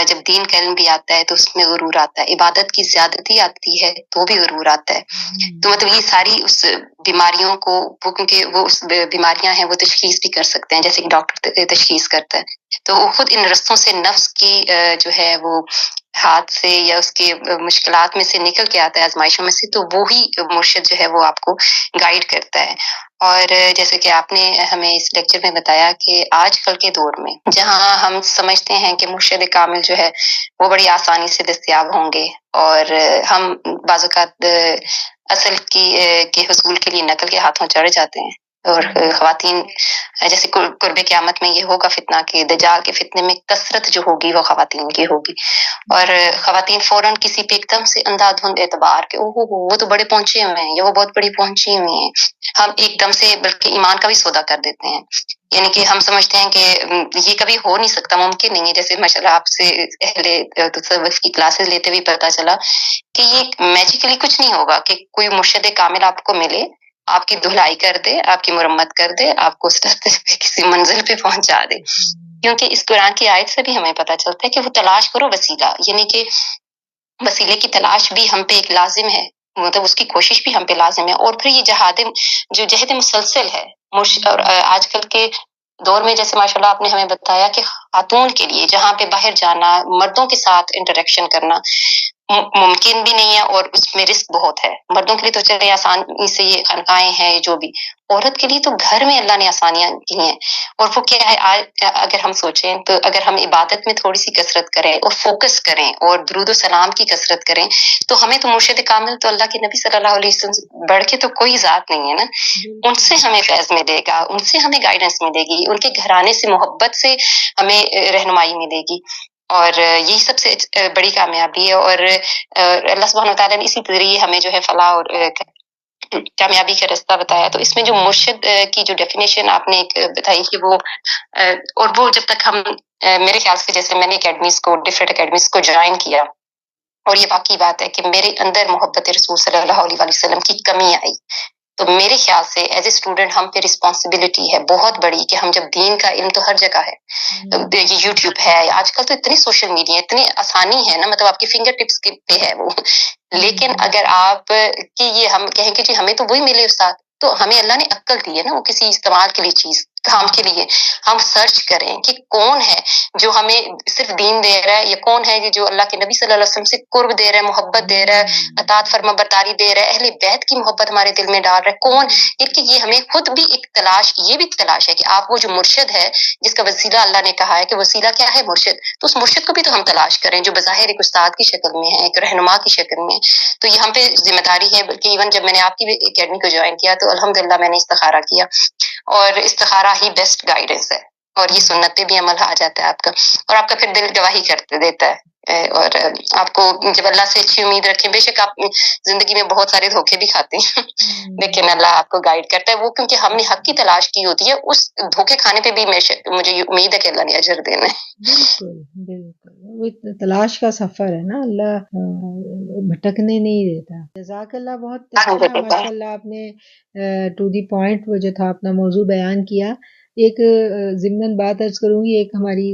Speaker 7: جب دین کا علم بھی آتا ہے تو اس میں غرور آتا ہے، عبادت کی زیادتی آتی ہے تو بھی غرور آتا ہے. تو مطلب یہ ساری اس بیماریوں کو وہ، کیونکہ وہ اس بیماریاں ہیں وہ تشخیص بھی کر سکتے ہیں جیسے کہ ڈاکٹر تشخیص کرتا ہے. تو وہ خود ان رستوں سے نفس کی جو ہے وہ ہاتھ سے یا اس کے مشکلات میں سے نکل کے آتا ہے، آزمائشوں میں سے، تو وہی مرشد جو ہے وہ آپ کو گائیڈ کرتا ہے. اور جیسے کہ آپ نے ہمیں اس لیکچر میں بتایا کہ آج کل کے دور میں جہاں ہم سمجھتے ہیں کہ مرشد کامل جو ہے وہ بڑی آسانی سے دستیاب ہوں گے، اور ہم بعض اوقات اصل کے حصول کے لیے نقل کے ہاتھوں چڑھ جاتے ہیں. اور خواتین جیسے قرب قیامت میں یہ ہوگا فتنہ کہ دجال کے فتنے میں کثرت جو ہوگی وہ خواتین کی ہوگی، اور خواتین فوراً کسی پہ ایک دم سے اندھا دھند اعتبار کہ وہ تو بڑے پہنچے ہوئے ہیں یا وہ بہت بڑی پہنچی ہوئی ہیں، ہم ایک دم سے بلکہ ایمان کا بھی سودا کر دیتے ہیں. یعنی کہ ہم سمجھتے ہیں کہ یہ کبھی ہو نہیں سکتا، ممکن نہیں ہے. جیسے ماشاءاللہ آپ سے اہل تصوف کی کلاسز لیتے ہوئے پتہ چلا کہ یہ میجیکلی کچھ نہیں ہوگا کہ کوئی مرشد کامل آپ کو ملے، آپ کی دھلائی کر دے، آپ کی مرمت کر دے، آپ کو اس راستے پہ کسی منزل پہ پہنچا دے. کیونکہ اس قرآن کی آیت سے بھی ہمیں پتہ چلتا ہے کہ وہ تلاش کرو وسیلہ، یعنی کہ وسیلے کی تلاش بھی ہم پہ ایک لازم ہے، مطلب اس کی کوشش بھی ہم پہ لازم ہے. اور پھر یہ جہد مسلسل ہے. اور آج کل کے دور میں جیسے ماشاءاللہ آپ نے ہمیں بتایا کہ خاتون کے لیے جہاں پہ باہر جانا، مردوں کے ساتھ انٹریکشن کرنا ممکن بھی نہیں ہے، اور اس میں رسک بہت ہے. مردوں کے لیے تو چلے آسانی سے یہ خانقاہیں ہیں جو بھی، عورت کے لیے تو گھر میں اللہ نے آسانیاں کی ہیں. اور وہ کیا ہے، اگر ہم سوچیں تو اگر ہم عبادت میں تھوڑی سی کثرت کریں اور فوکس کریں اور درود و سلام کی کثرت کریں تو ہمیں تو مرشد کامل تو اللہ کے نبی صلی اللہ علیہ وسلم بڑھ کے تو کوئی ذات نہیں ہے نا. ان سے ہمیں فیض ملے گا، ان سے ہمیں گائیڈنس ملے گی، ان کے گھرانے سے محبت سے ہمیں رہنمائی ملے گی. اور یہی سب سے بڑی کامیابی ہے. اور اللہ سبحانہ وتعالیٰ نے اسی ذریعے ہمیں جو ہے فلاح اور کامیابی کا راستہ بتایا. تو اس میں جو مرشد کی جو ڈیفینیشن آپ نے بتائی کہ وہ اور وہ جب تک ہم میرے خیال سے جیسے میں نے ڈفرینٹ اکیڈمیز کو جوائن کیا، اور یہ واقعی بات ہے کہ میرے اندر محبت رسول صلی اللہ علیہ وسلم کی کمی آئی. تو میرے خیال سے ایز اے اسٹوڈنٹ ہم پہ رسپانسبلٹی ہے بہت بڑی کہ ہم جب دین کا علم تو ہر جگہ ہے، یہ یوٹیوب ہے، آج کل تو اتنی سوشل میڈیا اتنی آسانی ہے نا، مطلب آپ کی فنگر ٹپس پہ ہے وہ. لیکن اگر آپ کہ یہ ہم کہیں کہ جی ہمیں تو وہی ملے استاد، تو ہمیں اللہ نے عقل دی ہے نا، وہ کسی استعمال کے لیے چیز کام کے لیے ہم سرچ کریں کہ کون ہے جو ہمیں صرف دین دے رہا ہے، یا کون ہے جو اللہ کے نبی صلی اللہ علیہ وسلم سے قرب دے رہا ہے، محبت دے رہا ہے، اطاعت فرما برداری دے رہا ہے، اہل بیت کی محبت ہمارے دل میں ڈال رہا ہے. کون کہ یہ ہمیں خود بھی ایک تلاش، یہ بھی تلاش ہے کہ آپ وہ جو مرشد ہے جس کا وسیلہ اللہ نے کہا ہے کہ وسیلہ کیا ہے، مرشد، تو اس مرشد کو بھی تو ہم تلاش کریں جو بظاہر ایک استاد کی شکل میں ہے، ایک رہنما کی شکل میں. تو یہ ہم پہ ذمہ داری ہے. بلکہ ایون جب میں نے آپ کی اکیڈمی کو جوائن کیا تو الحمدللہ میں نے استخارہ کیا، اور استخارہ ہی بیسٹ گائیڈنس ہے. اور یہ سنت پہ بھی عمل آ جاتا ہے آپ کا، اور آپ کا پھر دل گواہی کرتے دیتا ہے. اور آپ کو جب اللہ سے اچھی امید رکھیں، بے شک آپ زندگی میں بہت سارے دھوکے بھی کھاتے ہیں لیکن اللہ آپ کو گائیڈ کرتا ہے. وہ کیونکہ ہم نے حق کی تلاش کی ہوتی ہے، اس دھوکے کھانے پہ بھی مجھے یہ امید ہے کہ اللہ نے اجر دینا ہے.
Speaker 1: بالکل بالکل، وہ تلاش کا سفر ہے نا، اللہ بھٹکنے نہیں دیتا. جزاک اللہ، بہت اچھا ماشاء اللہ آپ نے ٹو دی پوائنٹ وہ جو تھا اپنا موضوع بیان کیا. ایک ضمن بات عرض کروں گی، ایک ہماری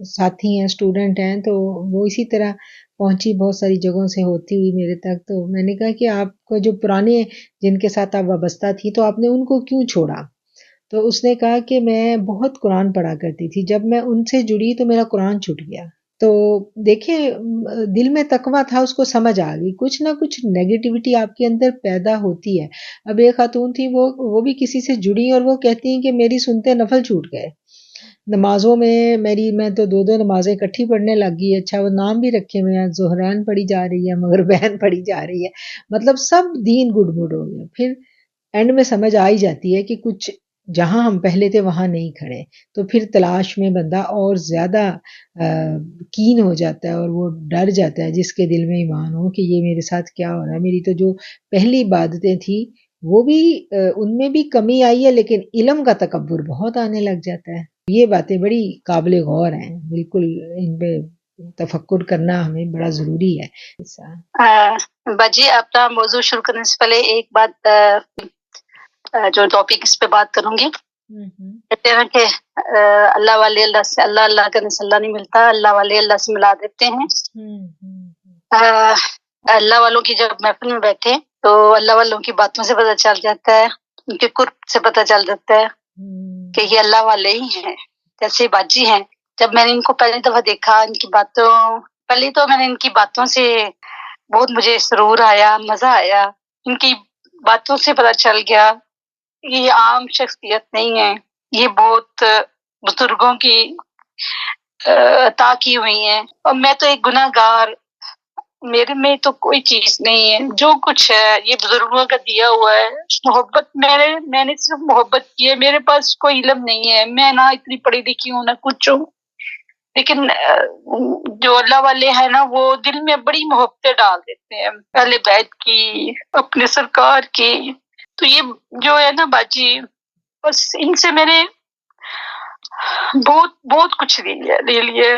Speaker 1: ساتھی ہیں، اسٹوڈنٹ ہیں، تو وہ اسی طرح پہنچی بہت ساری جگہوں سے ہوتی ہوئی میرے تک. تو میں نے کہا کہ آپ کو جو پرانے جن کے ساتھ آپ وابستہ تھی تو آپ نے ان کو کیوں چھوڑا؟ تو اس نے کہا کہ میں بہت قرآن پڑھا کرتی تھی، جب میں ان سے جڑی تو میرا قرآن چھوٹ گیا. تو دیکھیں دل میں تقویٰ تھا، اس کو سمجھ آ گئی، کچھ نہ کچھ نیگیٹیوٹی آپ کے اندر پیدا ہوتی ہے. اب ایک خاتون تھی، وہ بھی کسی سے جڑی اور وہ کہتی ہیں کہ میری سنتے نفل چھوٹ گئے. نمازوں میں میں تو 2 نمازیں اکٹھی پڑھنے لگ گئی. اچھا وہ نام بھی رکھے ہوئے ہیں, ظہرین پڑھی جا رہی ہے, مغربین پڑھی جا رہی ہے, مطلب سب دین گڈ ہو گیا. پھر اینڈ میں سمجھ آ ہی جاتی ہے کہ کچھ جہاں ہم پہلے تھے وہاں نہیں کھڑے, تو پھر تلاش میں بندہ اور زیادہ کین ہو جاتا ہے اور وہ ڈر جاتا ہے جس کے دل میں ایمان ہو کہ یہ میرے ساتھ کیا ہو رہا ہے. میری تو جو پہلی عبادتیں تھیں وہ بھی ان میں بھی کمی آئی ہے, لیکن علم کا تکبر بہت آنے لگ جاتا ہے. یہ باتیں بڑی قابل غور ہیں, بالکل ان پہ تفکر کرنا ہمیں بڑا ضروری ہے.
Speaker 4: باجی اپنا موضوع شروع کرنے سے پہلے ایک بات جو ٹاپک اس پہ بات کروں گی. کہتے ہیں کہ اللہ والے اللہ سے اللہ کرنے سے اللہ نہیں ملتا, اللہ والے اللہ سے ملا دیتے ہیں. اللہ والوں کی جب محفل میں بیٹھے تو اللہ والوں کی باتوں سے پتہ چل جاتا ہے, ان کے قرب سے پتہ چل جاتا ہے کہ یہ اللہ والے ہی ہیں. جیسے باجی ہیں, جب میں نے ان کو پہلی دفعہ دیکھا, ان کی باتوں پہلے تو میں نے ان کی باتوں سے بہت مجھے سرور آیا, مزہ آیا. ان کی باتوں سے پتہ چل گیا یہ عام شخصیت نہیں ہے, یہ بہت بزرگوں کی عطا کی ہوئی ہیں. اور میں تو ایک گناہ گار, میرے میں تو کوئی چیز نہیں ہے. جو کچھ ہے یہ بزرگوں کا دیا ہوا ہے. محبت میں نے صرف محبت کی ہے, میرے پاس کوئی علم نہیں ہے, میں نہ اتنی پڑھی لکھی ہوں نہ کچھ ہوں. لیکن جو اللہ والے ہیں نا وہ دل میں بڑی محبتیں ڈال دیتے ہیں, اہل بیت کی, اپنے سرکار کی. تو یہ جو ہے نا باجی, بس ان سے میں نے بہت کچھ لے لیا.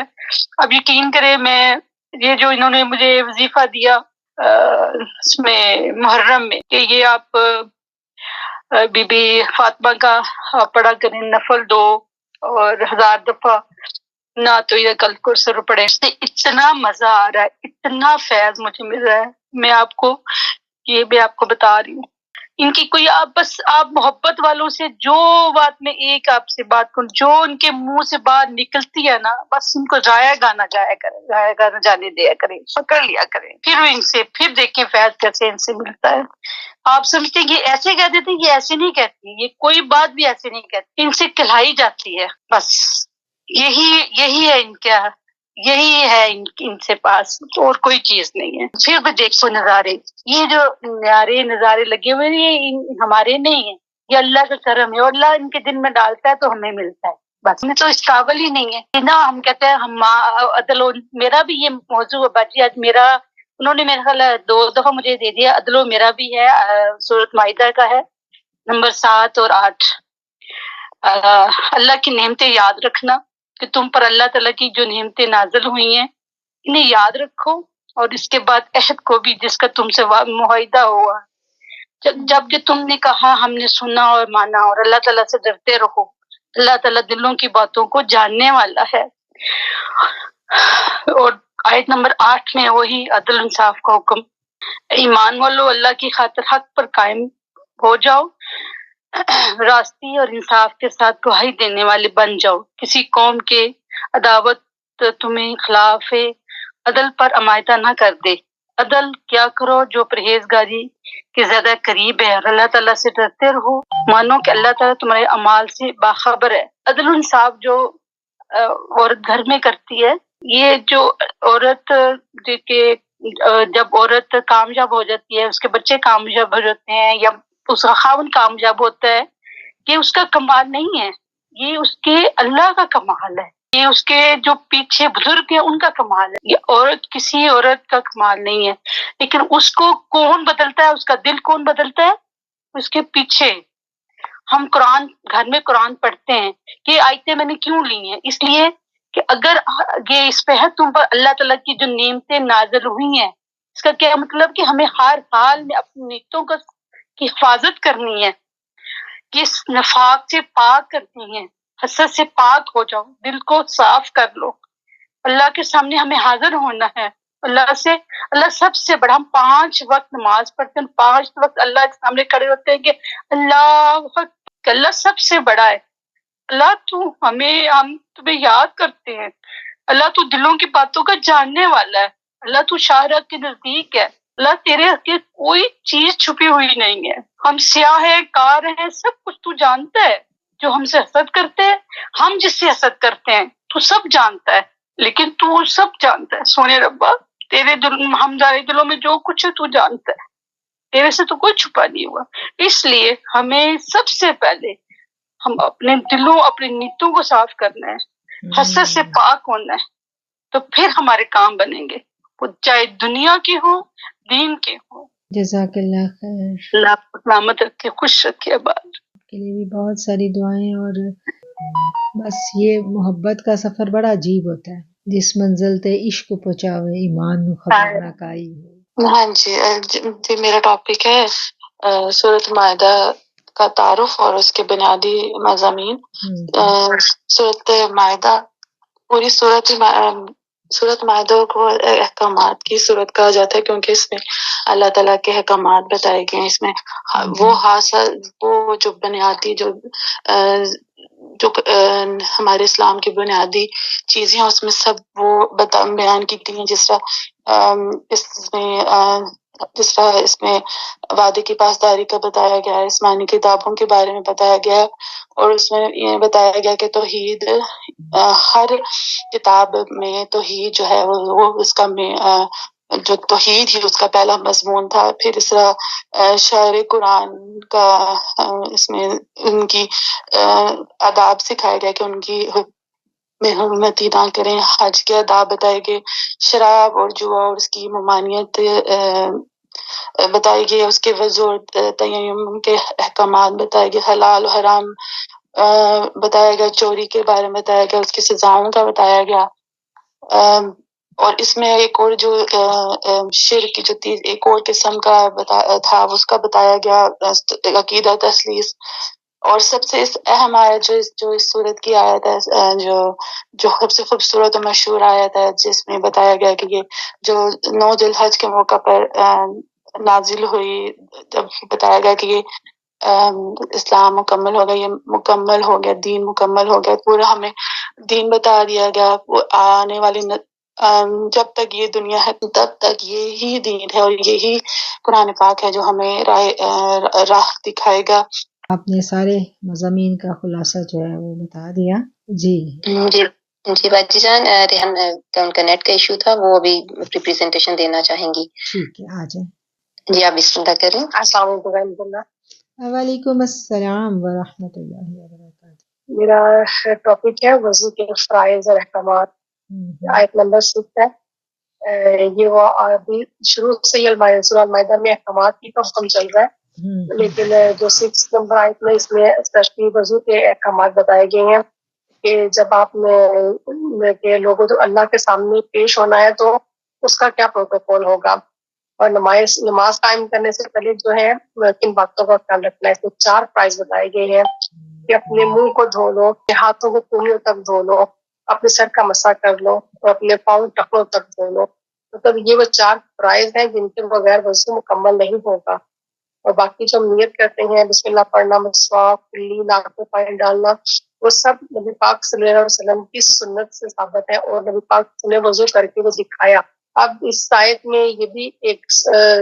Speaker 4: اب یقین کرے, میں یہ جو انہوں نے مجھے وظیفہ دیا اس میں محرم میں کہ یہ آپ بی بی فاطمہ کا پڑھا کریں, نفل 2 اور 1000 دفعہ نہ تو یہ کل کو سر پڑے. اس سے اتنا مزہ آ رہا ہے, اتنا فیض مجھے مل رہا ہے. میں آپ کو بتا رہی ہوں. ان کی کوئی آپ محبت والوں سے جو بات میں ایک آپ سے بات کروں, جو ان کے منہ سے بات نکلتی ہے نا, بس ان کو ضائع گانا جانے دیا کریں, پکڑ لیا کریں. پھر ان سے پھر دیکھیں فیض کیسے ان سے ملتا ہے. آپ سمجھتے ہیں کہ ایسے کہہ دیتے ہیں, یہ ایسے نہیں کہتی, یہ کوئی بات بھی ایسے نہیں کہتی, ان سے کہلائی جاتی ہے. بس یہی ہے ان کا, یہی ہے ان سے پاس, اور کوئی چیز نہیں ہے. پھر بھی دیکھو نظارے, یہ جو نظارے لگے ہوئے یہ ہمارے نہیں ہیں, یہ اللہ کا کرم ہے, اور اللہ ان کے دن میں ڈالتا ہے تو ہمیں ملتا ہے. بس میں تو اس قابل ہی نہیں ہے نا. ہم کہتے ہیں ہم عدل, میرا بھی یہ موضوع ہے باجی. آج انہوں نے میرا خیال 2 دفعہ مجھے دے دیا. عدل و میرا بھی ہے, سورۃ مائدہ کا ہے, نمبر 7 اور 8. اللہ کی نعمتیں یاد رکھنا کہ تم پر اللہ تعالیٰ کی جو نعمتیں نازل ہوئی ہیں انہیں یاد رکھو, اور اس کے بعد عہد کو بھی جس کا تم سے معاہدہ ہوا. جب کہ تم نے کہا ہم نے سنا اور مانا, اور اللہ تعالیٰ سے ڈرتے رہو. اللہ تعالیٰ دلوں کی باتوں کو جاننے والا ہے. اور آیت نمبر 8 میں وہی عدل انصاف کا حکم. ایمان والو, اللہ کی خاطر حق پر قائم ہو جاؤ, راستی اور انصاف کے ساتھ گواہی دینے والے بن جاؤ. کسی قوم کے عداوت تمہیں خلاف عدل پر امایتہ نہ کر دے. عدل کیا کرو جو پرہیزگاری کے زیادہ قریب ہے, اور اللہ تعالیٰ سے ڈرتے رہو. مانو کہ اللہ تعالیٰ تمہارے اعمال سے باخبر ہے. عدل انصاف جو عورت گھر میں کرتی ہے, یہ جو عورت جب عورت کامیاب ہو جاتی ہے, اس کے بچے کامیاب ہو جاتے ہیں, یا اس کا خاوند کامیاب ہوتا ہے, یہ اس کا کمال نہیں ہے, یہ اس کے اللہ کا کمال ہے. یہ اس کے جو پیچھے بزرگ ہیں ان کا کمال ہے. یہ کسی عورت کا کمال نہیں ہے. لیکن اس کو کون بدلتا ہے, اس کا دل کون بدلتا ہے, اس کے پیچھے. ہم گھر میں قرآن پڑھتے ہیں. یہ آیتیں میں نے کیوں لی ہیں, اس لیے کہ اگر یہ اس پہ ہے تم پر اللہ تعالیٰ کی جو نعمتیں نازل ہوئی ہیں, اس کا کیا مطلب کہ ہمیں ہر حال میں اپنی نیتوں کی حفاظت کرنی ہے, اس نفاق سے پاک کرنی ہے, حسد سے پاک ہو جاؤ, دل کو صاف کر لو. اللہ کے سامنے ہمیں حاضر ہونا ہے. اللہ سب سے بڑا, ہم 5 وقت نماز پڑھتے ہیں, 5 وقت اللہ کے سامنے کھڑے ہوتے ہیں کہ اللہ سب سے بڑا ہے. اللہ ہم تمہیں یاد کرتے ہیں. اللہ تو دلوں کی باتوں کا جاننے والا ہے. اللہ تو شاہراہ کے نزدیک ہے. اللہ تیرے حقیقت کوئی چیز چھپی ہوئی نہیں ہے. ہم سیاہ ہیں, کار ہیں, سب کچھ تو جانتا ہے.
Speaker 6: جو ہم سے حسد کرتے ہیں، ہم جس سے حسد کرتے ہیں تو سب جانتا ہے، لیکن تو سب جانتا ہے سونے ربا، تیرے دل ہمارے دلوں میں جو کچھ ہے تو جانتا ہے، تیرے سے تو کوئی چھپا نہیں ہوا. اس لیے ہمیں سب سے پہلے ہم اپنے دلوں اپنی نیتوں کو صاف کرنا ہے، حسد سے پاک ہونا ہے، تو پھر ہمارے کام بنیں گے، وہ چاہے دنیا کے ہوں دین کے ہوں.
Speaker 1: جزاک اللہ خیر.
Speaker 6: اللہ آپ کو سلامت رکھے، خوش رکھے آباد.
Speaker 1: کے لیے بھی بہت ساری دعائیں. اور بس یہ محبت کا سفر بڑا عجیب ہوتا ہے، جس منزل تے عشق پہنچاوے ایمان نو خبر نہ کائی.
Speaker 8: ہاں جی میرا ٹاپک ہے سورۃ مائدہ کا تعارف اور اس کے بنیادی مضامین. سورۃ مائدہ پوری سورۃ مائدہ کو احکامات کی صورت کہا جاتا ہے، کیونکہ اس میں اللہ تعالیٰ کے احکامات بتائے گئے ہیں. اس میں وہ جو بنیادی جو ہمارے اسلام کی بنیادی چیزیں ہیں اس میں سب وہ بیان کی گئی ہیں. جس طرح اس میں وعدے کی پاسداری کا بتایا گیا ہے، آسمانی کتابوں کے بارے میں بتایا گیا ہے، اور اس میں یہ بتایا گیا کہ توحید ہر کتاب میں توحید جو ہے وہ اس کا جو توحید ہی اس کا پہلا مضمون تھا. پھر اس طرح شاعر قرآن کا اس میں ان کی آداب سکھایا گیا کہ ان کی میں حرمتی نہ کریں. حج کے آداب بتائے گئے، شراب اور جوا اور اس کی ممانعت بتائی گئی، اس کے وضو اور تیمم کے احکامات بتائے گئے، حلال و حرام بتایا گیا، چوری کے بارے میں بتایا گیا، اس کی سزاؤں کا بتایا گیا. اور اس میں ایک اور جو شرک جو ایک اور قسم کا تھا اس کا بتایا گیا، عقیدہ تثلیث. اور سب سے اہم آیت جو اس صورت کی آیت ہے، جو سب سے خوبصورت اور مشہور آیت ہے، جس میں بتایا گیا کہ یہ جو 9 ذی الحج کے موقع پر نازل ہوئی، جب بتایا گیا کہ یہ اسلام مکمل ہو گیا، یہ مکمل ہو گیا، دین مکمل ہو گیا، پورا ہمیں دین بتا دیا گیا. آنے والی جب تک یہ دنیا ہے تب تک یہی دین ہے اور یہی قرآن پاک ہے جو ہمیں راہ دکھائے گا.
Speaker 1: آپ نے سارے مضامین کا خلاصہ جو ہے وہ بتا دیا.
Speaker 7: جی باجی جان، ریحان کا ان کا نیٹ کا ایشو تھا، وہ ابھی ریپریزنٹیشن دینا چاہیں گی.
Speaker 1: ٹھیک ہے، آ جائیں.
Speaker 7: جی آپ بسم اللہ کریں.
Speaker 6: السلام علیکم ورحمۃ اللہ.
Speaker 1: وعلیکم السلام ورحمۃ اللہ وبرکاتہ.
Speaker 6: میرا ٹاپک ہے وضو کے فرائض اور احکامات. آیت نمبر 6 ہے. یہ وہ ابھی شروع سے ہی سورۃ المائدہ میں احکامات کی کا حکم چل رہا ہے، لیکن جو 6 نمبر آیت میں اس میں اسپیشلی وضو کے احکامات بتائے گئے ہیں کہ جب آپ نے کہ لوگوں تو اللہ کے سامنے پیش ہونا ہے تو اس کا کیا پروٹوکول ہوگا، اور نماز قائم کرنے سے پہلے جو ہے کن باتوں کا خیال رکھنا ہے. اس میں 4 فرائض بتائے گئے ہیں کہ اپنے منہ کو دھو لو، اپنے ہاتھوں کو کونیوں تک دھو لو، اپنے سر کا مسح کر لو اور اپنے پاؤں ٹخنوں تک دھو لو. مطلب یہ وہ 4 فرائض ہیں جن کے بغیر وضو مکمل نہیں ہوگا. اور باقی جو ہم نیت کرتے ہیں بسم اللہ پڑھنا، مسواک، کلی، ناک میں پانی ڈالنا، وہ سب نبی پاک صلی اللہ علیہ وسلم کی سنت سے ثابت ہے اور نبی پاک نے وضو کر کے وہ دکھایا. اب اس آیت میں یہ بھی ایک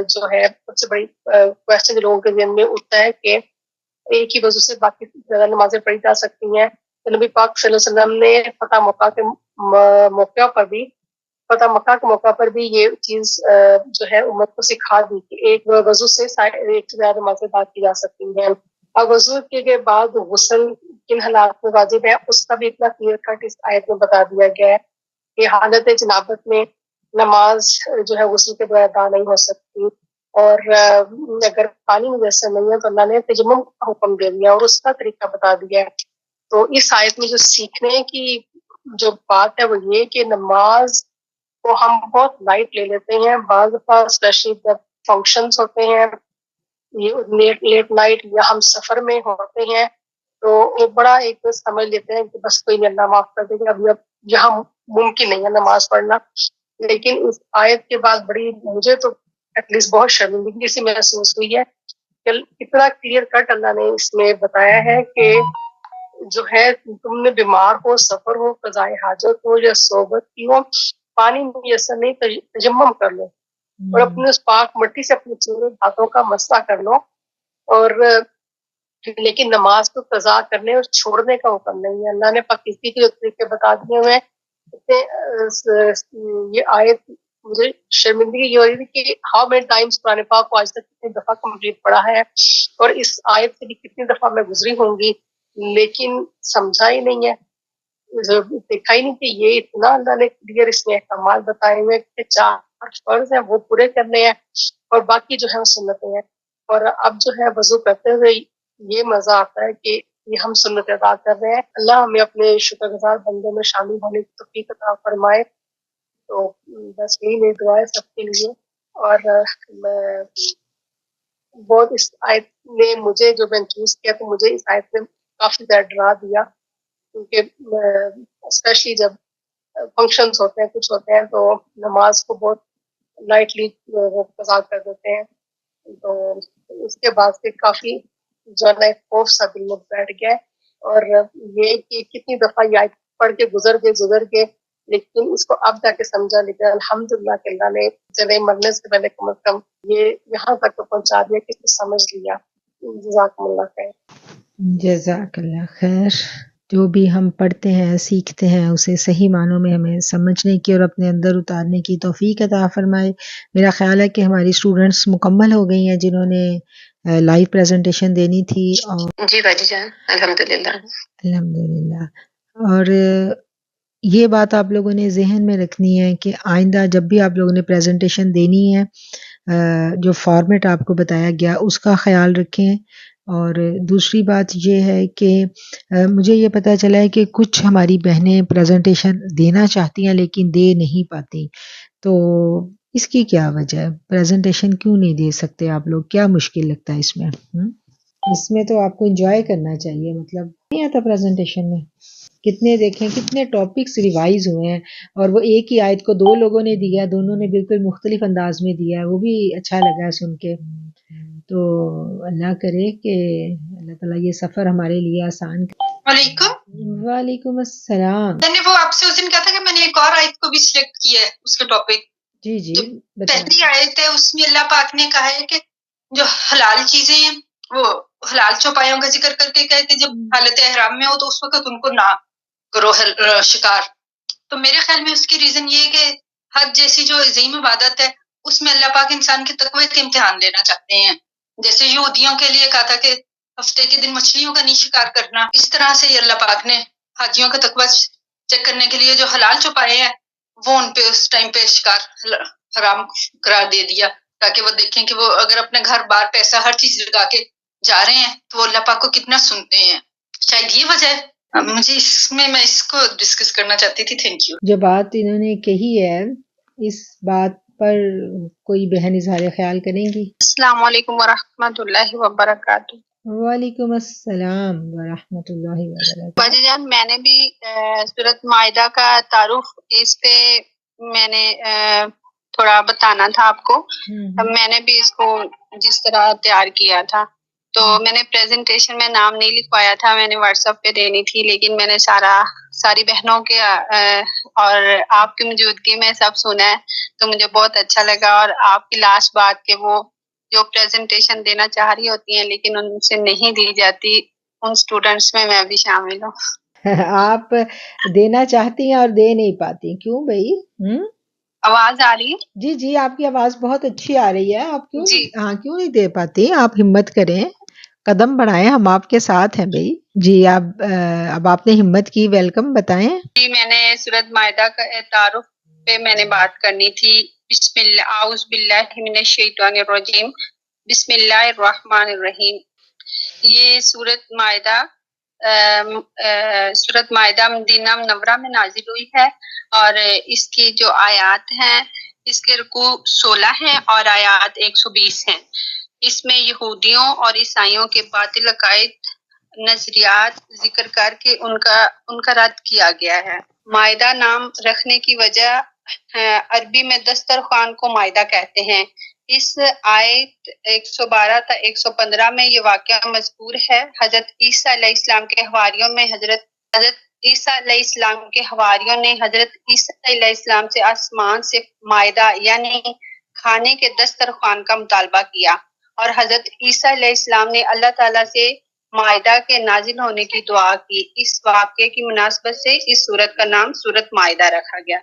Speaker 6: جو ہے سب سے بڑی کوشچن لوگوں کے ذہن میں اٹھتا ہے کہ ایک ہی وضو سے باقی زیادہ نمازیں پڑھی جا سکتی ہیں. تو نبی پاک صلی اللہ علیہ وسلم نے فتح مکہ کے موقع پر بھی یہ چیز جو ہے امت کو سکھا دی کہ ایک وضو سے ایک سے زیادہ نمازیں بات کی جا سکتی ہیں. اب وضو کے بعد غسل کن حالات میں واجب ہے اس کا بھی اتنا کلیئر کٹ اس آیت میں بتا دیا گیا ہے کہ حالت جنابت میں نماز جو ہے غسل کے بغیر ادا نہیں ہو سکتی، اور اگر پانی میسر نہیں ہے تو اللہ نے تیمم کا حکم دے دیا اور اس کا طریقہ بتا دیا ہے. تو اس آیت میں جو سیکھنے کی جو بات ہے وہ یہ کہ نماز کو ہم بہت لائٹ لے لیتے ہیں. بعض دفعہ اسپیشلی جب فنکشنز ہوتے ہیں، یہ لیٹ نائٹ یا ہم سفر میں ہوتے ہیں تو وہ بڑا ایک سمجھ لیتے ہیں کہ بس کوئی اللہ معاف کر دے گا، ابھی اب یہاں ممکن نہیں ہے نماز پڑھنا. لیکن اس آیت کے بعد بڑی مجھے تو ایٹ لیسٹ بہت شرمندگی سے محسوس ہوئی ہے کہ اتنا کلیئر کٹ اللہ نے اس میں بتایا ہے کہ جو ہے تم نے بیمار ہو، سفر ہو، قضائے حاجت ہو یا صحبت کی ہو، پانی میسر نہیں تیمم کر لو اور اپنے اس پاک مٹی سے اپنے چہرے ہاتھوں کا مسح کر لو. اور
Speaker 9: لیکن نماز کو قضا کرنے اور چھوڑنے کا حکم نہیں ہے. اللہ نے پاکیزگی کے طریقے بتا دیے ہوئے ہیں. یہ آیت مجھے شرمندگی یہ ہو رہی تھی کہ ہاؤ مینی ٹائمز قرآن پاک کو آج تک کتنی دفعہ کمپلیٹ پڑھا ہے اور اس آیت سے بھی کتنی دفعہ میں گزری ہوں گی، لیکن سمجھا ہی نہیں ہے، دیکھا ہی نہیں کہ یہ اتنا اللہ نے کلیئر اس میں احکامات بتائے ہوئے کہ 4 فرض ہیں وہ پورے کرنے ہیں اور باقی جو ہے وہ سنتیں ہیں. اور اب جو ہے وضو کرتے ہوئے یہ مزہ آتا ہے کہ یہ ہم سنت ادا کر رہے ہیں. اللہ ہمیں اپنے شکر گزار بندوں میں شامل ہونے کی توفیق عطا فرمائے. تو بس یہی میری دعا ہے سب کے لیے. اور میں بہت اس آیت نے مجھے جو میں چوز کیا تو مجھے اس آیت نے کافی زیادہ ڈرا دیا، کیونکہ اسپیشلی جب فنکشنز ہوتے ہیں کچھ ہوتے ہیں تو نماز کو بہت لائٹلی وہ قضا کر دیتے ہیں. تو اس کے بعد سے کافی جو ہے نا خوف سا دل میں بیٹھ گیا. اور یہ کہ کتنی دفعہ یہ آیت پڑھ کے گزر گئے لیکن اس کو اب جا کے سمجھا. لیکن الحمدللہ کہ اللہ نے چلے مرنے سے پہلے کم از کم یہ یہاں تک تو پہنچا دیا کہ سمجھ لیا. جزاکم اللہ خیر.
Speaker 1: جزاک اللہ خیر. جو بھی ہم پڑھتے ہیں سیکھتے ہیں اسے صحیح معنوں میں ہمیں سمجھنے کی اور اپنے اندر اتارنے کی توفیق عطا فرمائے. میرا خیال ہے کہ ہماری اسٹوڈنٹس مکمل ہو گئی ہیں جنہوں نے لائیو پریزنٹیشن دینی تھی. اور
Speaker 7: جی باجی جان الحمدللہ.
Speaker 1: الحمدللہ. اور یہ بات آپ لوگوں نے ذہن میں رکھنی ہے کہ آئندہ جب بھی آپ لوگوں نے پریزنٹیشن دینی ہے جو فارمیٹ آپ کو بتایا گیا اس کا خیال رکھیں. اور دوسری بات یہ ہے کہ مجھے یہ پتہ چلا ہے کہ کچھ ہماری بہنیں پریزنٹیشن دینا چاہتی ہیں لیکن دے نہیں پاتی. تو اس کی کیا وجہ ہے؟ پریزنٹیشن کیوں نہیں دے سکتے آپ لوگ؟ کیا مشکل لگتا ہے اس میں؟ اس میں تو آپ کو انجوائے کرنا چاہیے. مطلب نہیں آتا پریزنٹیشن میں؟ کتنے دیکھیں کتنے ٹاپکس ریوائز ہوئے ہیں اور وہ ایک ہی آیت کو 2 لوگوں نے دیا، دونوں نے بالکل مختلف انداز میں دیا ہے. وہ بھی اچھا لگا ہے سن کے. تو اللہ کرے کہ اللہ تعالیٰ یہ سفر ہمارے لیے آسان کرے.
Speaker 6: وعلیکم.
Speaker 1: وعلیکم السلام.
Speaker 6: میں نے وہ آپ سے اس دن کہا تھا کہ میں نے ایک اور آیت کو بھی سلیکٹ کیا ہے اس کا ٹاپک.
Speaker 1: جی
Speaker 6: پہلی آیت ہے اس میں اللہ پاک نے کہا ہے کہ جو حلال چیزیں ہیں وہ حلال چوپایوں کا ذکر کر کے کہے کہ جب حالت احرام میں ہو تو اس وقت ان کو نہ کرو شکار. تو میرے خیال میں اس کی ریزن یہ ہے کہ حج جیسی جو عظیم عبادت ہے اس میں اللہ پاک انسان کے تقوی کا امتحان لینا چاہتے ہیں. جیسے یہودیوں کے لیے کہا تھا کہ ہفتے کے دن مچھلیوں کا نہیں شکار کرنا، اس طرح سے یہ اللہ پاک نے حاجیوں کا تقوی چیک کرنے کے لیے جو حلال چوپائے ہیں وہ ان پہ اس ٹائم پہ شکار حرام قرار دے دیا، تاکہ وہ دیکھیں کہ وہ اگر اپنے گھر بار پیسہ ہر چیز لگا کے جا رہے ہیں تو وہ اللہ پاک کو کتنا سنتے ہیں. شاید یہ وجہ ہے. مجھے میں اس کو ڈسکس کرنا چاہتی تھی. Thank you.
Speaker 1: جو بات انہوں نے کہی ہے اس بات پر کوئی بہن اظہار خیال کریں گی؟
Speaker 10: السلام علیکم ورحمۃ اللہ وبرکاتہ.
Speaker 1: وعلیکم السلام ورحمۃ اللہ وبرکاتہ.
Speaker 10: باجی جان میں نے بھی سورۃ مائدہ کا تعارف اس پہ میں نے تھوڑا بتانا تھا آپ کو. میں نے بھی اس کو جس طرح تیار کیا تھا تو میں نے پریزنٹیشن میں نام نہیں لکھوایا تھا، میں نے واٹس ایپ پہ دینی تھی، لیکن میں نے ساری بہنوں کے اور آپ کی موجودگی میں سب سنا ہے تو مجھے بہت اچھا لگا. اور آپ کی لاسٹ بات کہ وہ جو پریزنٹیشن دینا چاہ رہی ہوتی ہیں لیکن ان سے نہیں دی جاتی، ان سٹوڈنٹس میں بھی شامل ہوں.
Speaker 1: آپ دینا چاہتی ہیں اور دے نہیں پاتی، کیوں بھائی؟
Speaker 10: آواز آ رہی ہے؟
Speaker 1: جی آپ کی آواز بہت اچھی آ رہی ہے. آپ کیوں نہیں دے پاتی؟ آپ ہمت کریں، قدم بڑھائیں، ہم آپ کے ساتھ ہیں بھائی. جی اب آپ نے ہمت کی، ویلکم، بتائیں.
Speaker 10: جی میں نے سورۃ مائدہ کا تعارف پہ میں نے بات کرنی تھی. بسم اللہ، اعوذ باللہ من الشیطان الرجیم، بسم اللہ الرحمن الرحیم. یہ سورۃ مائدہ مدینہ منورہ میں نازل ہوئی ہے اور اس کی جو آیات ہیں اس کے رکوع 16 ہیں اور آیات 120 ہیں. اس میں یہودیوں اور عیسائیوں کے باطل عقائد نظریات ذکر کر کے ان کا رد کیا گیا ہے. مائدہ نام رکھنے کی وجہ عربی میں دسترخوان کو مائدہ کہتے ہیں. اس آیت 112 تا 115 میں یہ واقعہ مذکور ہے. حضرت عیسیٰ علیہ السلام کے حواریوں میں حضرت عیسیٰ علیہ السلام کے حواریوں نے حضرت عیسیٰ علیہ السلام سے آسمان سے مائدہ یعنی کھانے کے دسترخوان کا مطالبہ کیا اور حضرت عیسیٰ علیہ السلام نے اللہ تعالیٰ سے معاہدہ کے نازل ہونے کی دعا کی۔ اس واقعے کی مناسبت سے اس سورت کا نام سورت معاہدہ رکھا گیا۔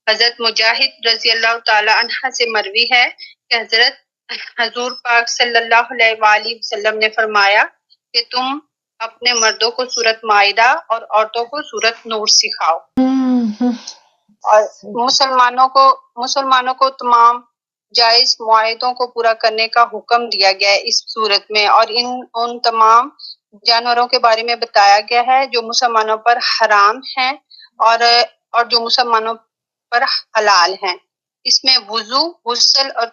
Speaker 10: حضرت مجاہد رضی اللہ تعالی عنہ سے مروی ہے کہ حضرت حضور پاک صلی اللہ علیہ وآلہ وسلم نے فرمایا کہ تم اپنے مردوں کو سورت معاہدہ اور عورتوں کو سورت نور سکھاؤ۔ اور مسلمانوں کو تمام جائز معاہدوں کو پورا کرنے کا حکم دیا گیا ہے اس صورت میں، اور ان تمام جانوروں کے بارے میں بتایا گیا ہے جو مسلمانوں پر حرام ہیں اور جو مسلمانوں پر حلال ہیں۔ اس میں وضو، غسل اور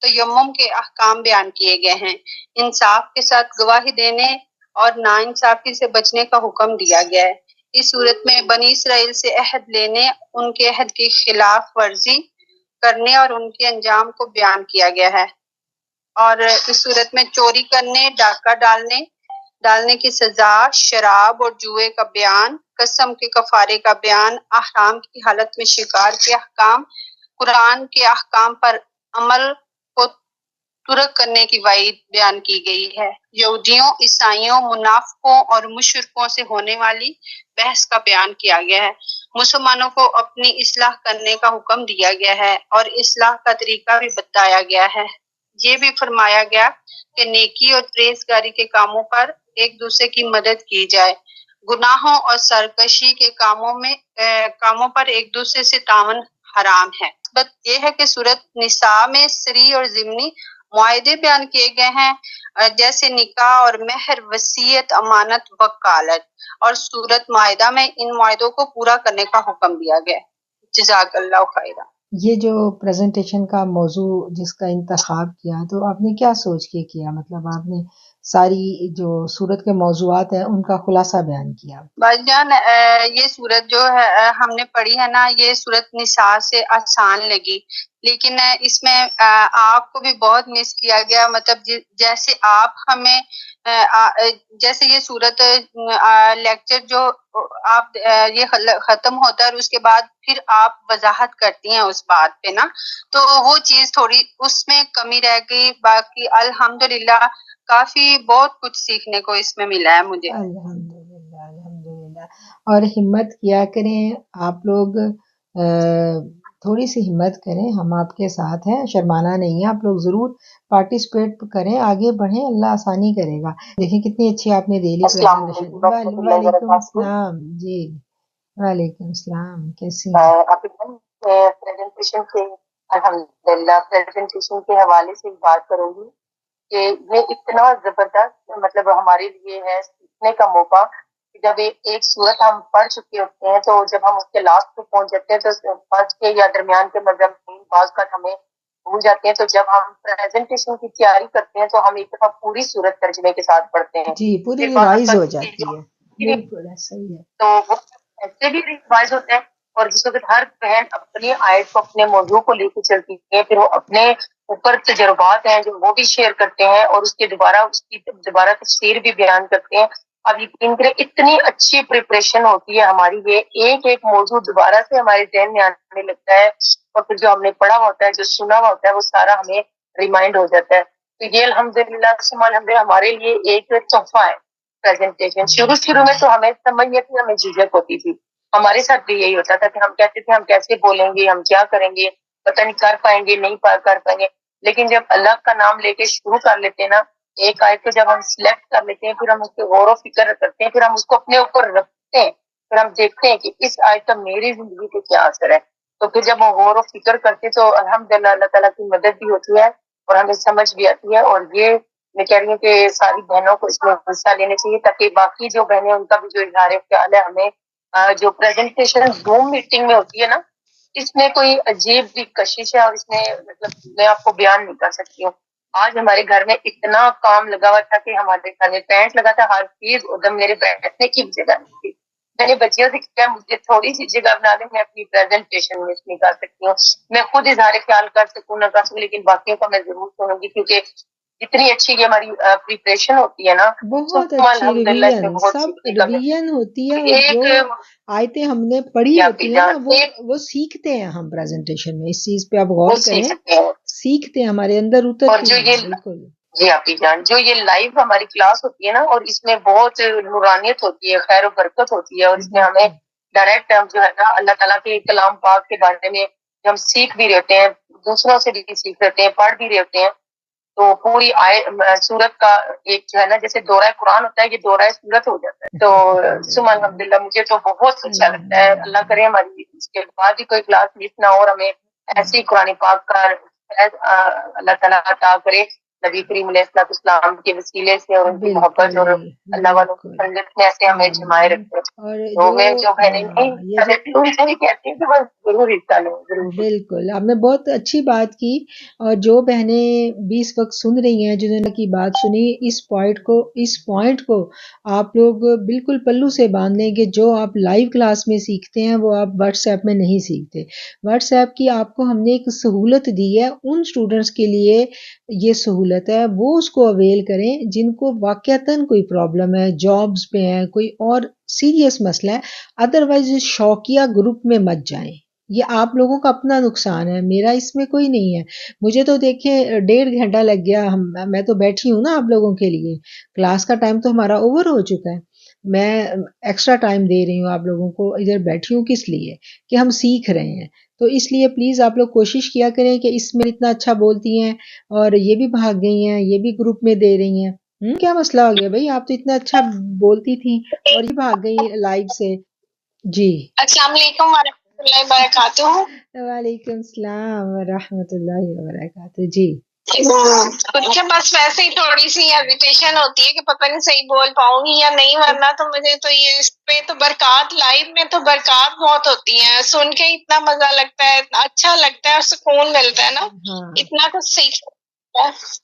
Speaker 10: تیمم کے احکام بیان کیے گئے ہیں۔ انصاف کے ساتھ گواہی دینے اور ناانصافی سے بچنے کا حکم دیا گیا ہے۔ اس صورت میں بنی اسرائیل سے عہد لینے، ان کے عہد کی خلاف ورزی کرنے اور ان کے انجام کو بیان کیا گیا ہے۔ اور اس صورت میں چوری کرنے، ڈاکہ ڈالنے کی سزا، شراب اور جوئے کا بیان، قسم کے کفارے کا بیان، احرام کی حالت میں شکار کے احکام، قرآن کے احکام پر عمل کو ترک کرنے کی وعید بیان کی گئی ہے۔ یہودیوں، عیسائیوں، منافقوں اور مشرکوں سے ہونے والی بحث کا بیان کیا گیا ہے۔ مسلمانوں کو اپنی اصلاح کرنے کا حکم دیا گیا ہے اور اصلاح کا طریقہ بھی بتایا گیا ہے۔ یہ بھی فرمایا گیا کہ نیکی اور پرہیزگاری کے کاموں پر ایک دوسرے کی مدد کی جائے۔ گناہوں اور سرکشی کے کاموں پر ایک دوسرے سے تعاون حرام ہے۔ بات یہ ہے کہ سورۃ نساء میں سری اور ضمنی معاہدے بیان کیے گئے ہیں، جیسے نکاح اور مہر، وصیت، امانت، وکالت، اور سورۃ معاہدہ میں ان معاہدوں کو پورا کرنے کا حکم دیا گیا ہے۔ جزاک اللہ خیرہ۔
Speaker 1: یہ جو پریزنٹیشن کا موضوع جس کا انتخاب کیا تو آپ نے کیا سوچ کے کیا؟ مطلب آپ نے ساری جو سورت کے موضوعات ہیں ان کا خلاصہ بیان کیا۔
Speaker 10: بھائی جان، یہ سورت جو ہے ہم نے پڑھی ہے نا، یہ سورت نساء سے آسان لگی، لیکن اس میں آپ کو بھی بہت مس کیا گیا۔ مطلب جیسے آپ ہمیں جیسے یہ سورت لیکچر جو آپ یہ ختم ہوتا ہے اور اس کے بعد پھر آپ وضاحت کرتی ہیں اس بات پہ نا، تو وہ چیز تھوڑی اس میں کمی رہ گئی۔ باقی الحمدللہ کافی بہت کچھ سیکھنے کو اس میں ملا ہے مجھے۔
Speaker 1: الحمدللہ اور ہمت کیا کریں آپ لوگ، تھوڑی سی ہمت کریں، ہم آپ کے ساتھ ہیں، شرمانا نہیں ہے، آپ لوگ ضرور پارٹیسپیٹ کریں، آگے بڑھیں، اللہ آسانی کرے گا۔ دیکھیں کتنی اچھی آپ نے ڈیلی پریزنٹیشن۔ وعلیکم السلام جی، وعلیکم السلام، کیسی ہیں؟
Speaker 11: الحمدللہ پریزنٹیشن کے حوالے سے بات کروں گی کہ یہ اتنا زبردست مطلب ہمارے لیے ہے سیکھنے کا موقع۔ جب ایک صورت ہم پڑھ چکے ہوتے ہیں تو جب ہم اس کے لاسٹ پہ پہنچ جاتے ہیں تو فرسٹ کے یا درمیان کے مضامین بعض کا ہمیں بھول جاتے ہیں، تو جب ہم پریزنٹیشن کی تیاری کرتے ہیں تو ہم ایک دفعہ پوری صورت ترجمے کے ساتھ پڑھتے ہیں،
Speaker 1: جی پوری ریوائز ہو جاتی ہے۔ بالکل صحیح ہے،
Speaker 11: تو وہ ایسے بھی ریوائز ہوتے ہیں، اور جس وقت ہر بہن اپنی آیت کو اپنے موضوع کو لے کے چلتی ہے، پھر وہ اپنے اوپر تجربات ہیں جو وہ بھی شیئر کرتے ہیں اور اس کی دوبارہ تفسیر بھی بیان کرتے ہیں۔ اب یقین کریں اتنی اچھی پریپریشن ہوتی ہے ہماری، یہ ایک موضوع دوبارہ سے ہمارے ذہن میں آنے لگتا ہے، اور پھر جو ہم نے پڑھا ہوتا ہے، جو سنا ہوتا ہے، وہ سارا ہمیں ریمائنڈ ہو جاتا ہے۔ تو یہ الحمدللہ ہمارے لیے ایک تحفہ ہے پریزنٹیشن۔ شروع میں تو ہمیں سمجھ نہیں تھی، ہمیں جھجک ہوتی تھی، ہمارے ساتھ بھی یہی ہوتا تھا کہ ہم کہتے تھے ہم کیسے بولیں گے، ہم کیا کریں گے، پتہ نہیں کر پائیں گے نہیں کر پائیں گے۔ لیکن جب اللہ کا نام لے کے شروع کر لیتے ہیں نا، ایک آیت کو جب ہم سلیکٹ کر لیتے ہیں، پھر ہم اس پہ غور و فکر کرتے ہیں، پھر ہم اس کو اپنے اوپر رکھتے ہیں، پھر ہم دیکھتے ہیں کہ اس آیت کا میری زندگی پہ کیا اثر ہے۔ تو پھر جب ہم غور و فکر کرتے تو الحمدللہ اللہ تعالیٰ کی مدد بھی ہوتی ہے اور ہمیں سمجھ بھی آتی ہے۔ اور یہ میں کہہ رہی ہوں کہ ساری بہنوں کو اس میں حصہ لینا چاہیے، تاکہ باقی جو بہنیں ان کا بھی جو اظہار خیال ہے، ہمیں جو پریزنٹیشن زوم میٹنگ میں ہوتی ہے نا، اس میں کوئی عجیب بھی کشش ہے، اور اس میں مطلب میں آپ کو بیان نہیں کر سکتی ہوں۔ آج ہمارے گھر میں اتنا کام لگا ہوا تھا کہ ہمارے گھر میں پینٹ لگا تھا، ہر چیز ادھر میرے بیٹھنے کی جگہ نہیں تھی۔ میں نے بچیوں سے کیا مجھے تھوڑی سی جگہ بنا دیں، میں اپنی پریزنٹیشن میں نہیں کر سکتی ہوں، میں خود اظہار خیال کر سکوں نہ کر سکوں، لیکن باقیوں کا میں ضرور سنوں گی، کیونکہ جتنی اچھی یہ ہماری پریپریشن ہوتی ہے نا،
Speaker 1: بہت اچھی ریویژن، سب ریویژن ہوتی ہے، اور جو آیتیں ہم نے پڑھی ہوتی ہیں نا وہ سیکھتے ہیں ہم پریزنٹیشن میں۔ اس چیز پہ آپ غور کریں، سیکھتے ہیں، ہمارے اندر اترتی ہیں۔ بالکل
Speaker 11: جی آپ جان، جو یہ لائیو ہماری کلاس ہوتی ہے نا، اور اس میں بہت نورانیت ہوتی ہے، خیر و برکت ہوتی ہے، اور اس میں ہمیں ڈائریکٹ ہم جو ہے نا اللہ تعالیٰ کے کلام پاک کے بارے میں جو ہم سیکھ بھی رہتے ہیں، دوسروں سے بھی سیکھ رہتے ہیں، پڑھ بھی رہتے ہیں. تو پوری سورت کا ایک جو ہے نا جیسے دورہ قرآن ہوتا ہے، یہ دورہ سورت ہو جاتا ہے. تو سم الحمدللہ مجھے تو بہت اچھا لگتا ہے. اللہ کرے ہماری اس کے بعد بھی کوئی کلاس مس نہ ہو، اور ہمیں ایسی قرآن پاک کا اللہ تعالیٰ عطا کرے نبی کریم علیہ السلام کے وسیلے سے، اور ان کی محبت اور اللہ والوں کی سنگت میں ایسے ہمیں جمائے رکھے. تو میں جو بہنیں نہیں رہتی ان سے بھی کہتی ہوں کہ بس ضرور حصہ لو، ضرور.
Speaker 1: بالکل آپ نے بہت اچھی بات کی. اور جو بہنیں بھی اس وقت سن رہی ہیں جنہوں نے کی بات سنی، اس پوائنٹ کو آپ لوگ بالکل پلو سے باندھ لیں کہ جو آپ لائیو کلاس میں سیکھتے ہیں وہ آپ واٹس ایپ میں نہیں سیکھتے. واٹس ایپ کی آپ کو ہم نے ایک سہولت دی ہے، ان اسٹوڈنٹس کے لیے یہ سہولت ہے، وہ اس کو اویل کریں جن کو واقعتاً کوئی پرابلم ہے، جابز پہ ہیں، کوئی اور سیریس مسئلہ ہے. ادروائز شوقیہ گروپ میں مت جائیں. یہ آپ لوگوں کا اپنا نقصان ہے، میرا اس میں کوئی نہیں ہے. مجھے تو دیکھیں 1.5 گھنٹہ لگ گیا، میں تو بیٹھی ہوں نا آپ لوگوں کے لیے. کلاس کا ٹائم تو ہمارا اوور ہو چکا ہے، میں ایکسٹرا ٹائم دے رہی ہوں آپ لوگوں کو. ادھر بیٹھی ہوں کس لیے؟ کہ ہم سیکھ رہے ہیں. تو اس لیے پلیز آپ لوگ کوشش کیا کریں کہ اس میں اتنا اچھا بولتی ہیں اور یہ بھی بھاگ گئی ہیں، یہ بھی گروپ میں دے رہی ہیں. کیا مسئلہ ہو گیا بھائی؟ آپ تو اتنا اچھا بولتی تھیں اور یہ بھاگ گئی لائیو سے. جی
Speaker 10: السلام علیکم ورحمۃ اللہ وبرکاتہ.
Speaker 1: وعلیکم السلام ورحمۃ اللہ وبرکاتہ. جی
Speaker 10: مجھے بس ویسے ہی تھوڑی سی ہیزیٹیشن ہوتی ہے کہ پتہ نہیں صحیح بول پاؤں گی یا نہیں، ورنہ تو مجھے تو یہ اس پہ تو برکات، لائیو میں تو برکات بہت ہوتی ہیں. سن کے اتنا مزہ لگتا ہے، اتنا اچھا لگتا ہے اور سکون ملتا ہے نا، اتنا کچھ سیکھ.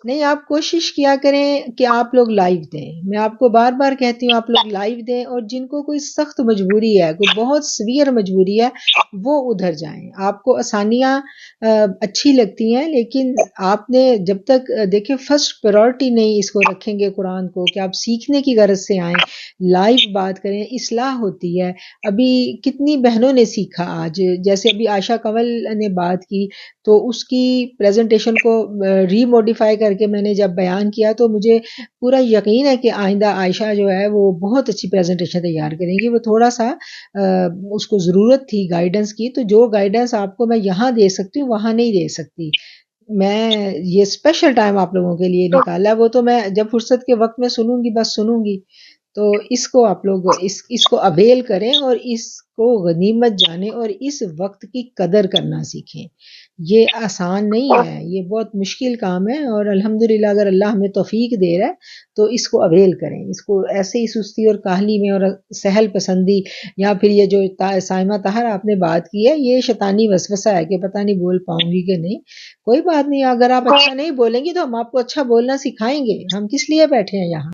Speaker 1: نہیں، آپ کوشش کیا کریں کہ آپ لوگ لائیو دیں. میں آپ کو بار بار کہتی ہوں آپ لوگ لائیو دیں، اور جن کو کوئی سخت مجبوری ہے، کوئی بہت سویئر مجبوری ہے، وہ ادھر جائیں. آپ کو آسانیاں اچھی لگتی ہیں، لیکن آپ نے جب تک دیکھیں فرسٹ پرائرٹی نہیں اس کو رکھیں گے قرآن کو کہ آپ سیکھنے کی غرض سے آئیں، لائیو بات کریں، اصلاح ہوتی ہے. ابھی کتنی بہنوں نے سیکھا آج، جیسے ابھی عائشہ کنول نے بات کی، تو اس کی پریزنٹیشن کو ری موڈیفائی کر کے میں نے جب بیان کیا تو مجھے پورا یقین ہے کہ آئندہ عائشہ جو ہے وہ بہت اچھی پریزنٹیشن تیار کریں گی. وہ تھوڑا سا اس کو ضرورت تھی گائیڈنس کی، تو جو گائیڈنس آپ کو میں یہاں دے سکتی ہوں وہاں نہیں دے سکتی. میں یہ اسپیشل ٹائم آپ لوگوں کے لیے نکالا، وہ تو میں جب فرصت کے وقت میں سنوں گی بس سنوں گی. تو اس کو آپ لوگ اس کو اویل کریں اور اس کو غنیمت جانیں اور اس وقت کی قدر کرنا سیکھیں. یہ آسان نہیں ہے، یہ بہت مشکل کام ہے، اور الحمدللہ اگر اللہ ہمیں توفیق دے رہا ہے تو اس کو اویل کریں. اس کو ایسے ہی سستی اور کاہلی میں اور سہل پسندی، یا پھر یہ جو سائمہ طاہر آپ نے بات کی ہے، یہ شیطانی وسوسہ ہے کہ پتہ نہیں بول پاؤں گی کہ نہیں. کوئی بات نہیں، اگر آپ اچھا نہیں بولیں گی تو ہم آپ کو اچھا بولنا سکھائیں گے. ہم کس لیے بیٹھے ہیں یہاں؟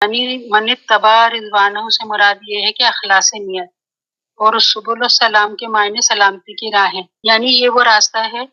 Speaker 12: یعنی من اتبع رضوانہ سے مراد یہ ہے کہ اخلاص نیت، اور سبل السلام کے معنی سلامتی کی راہیں، یعنی یہ وہ راستہ ہے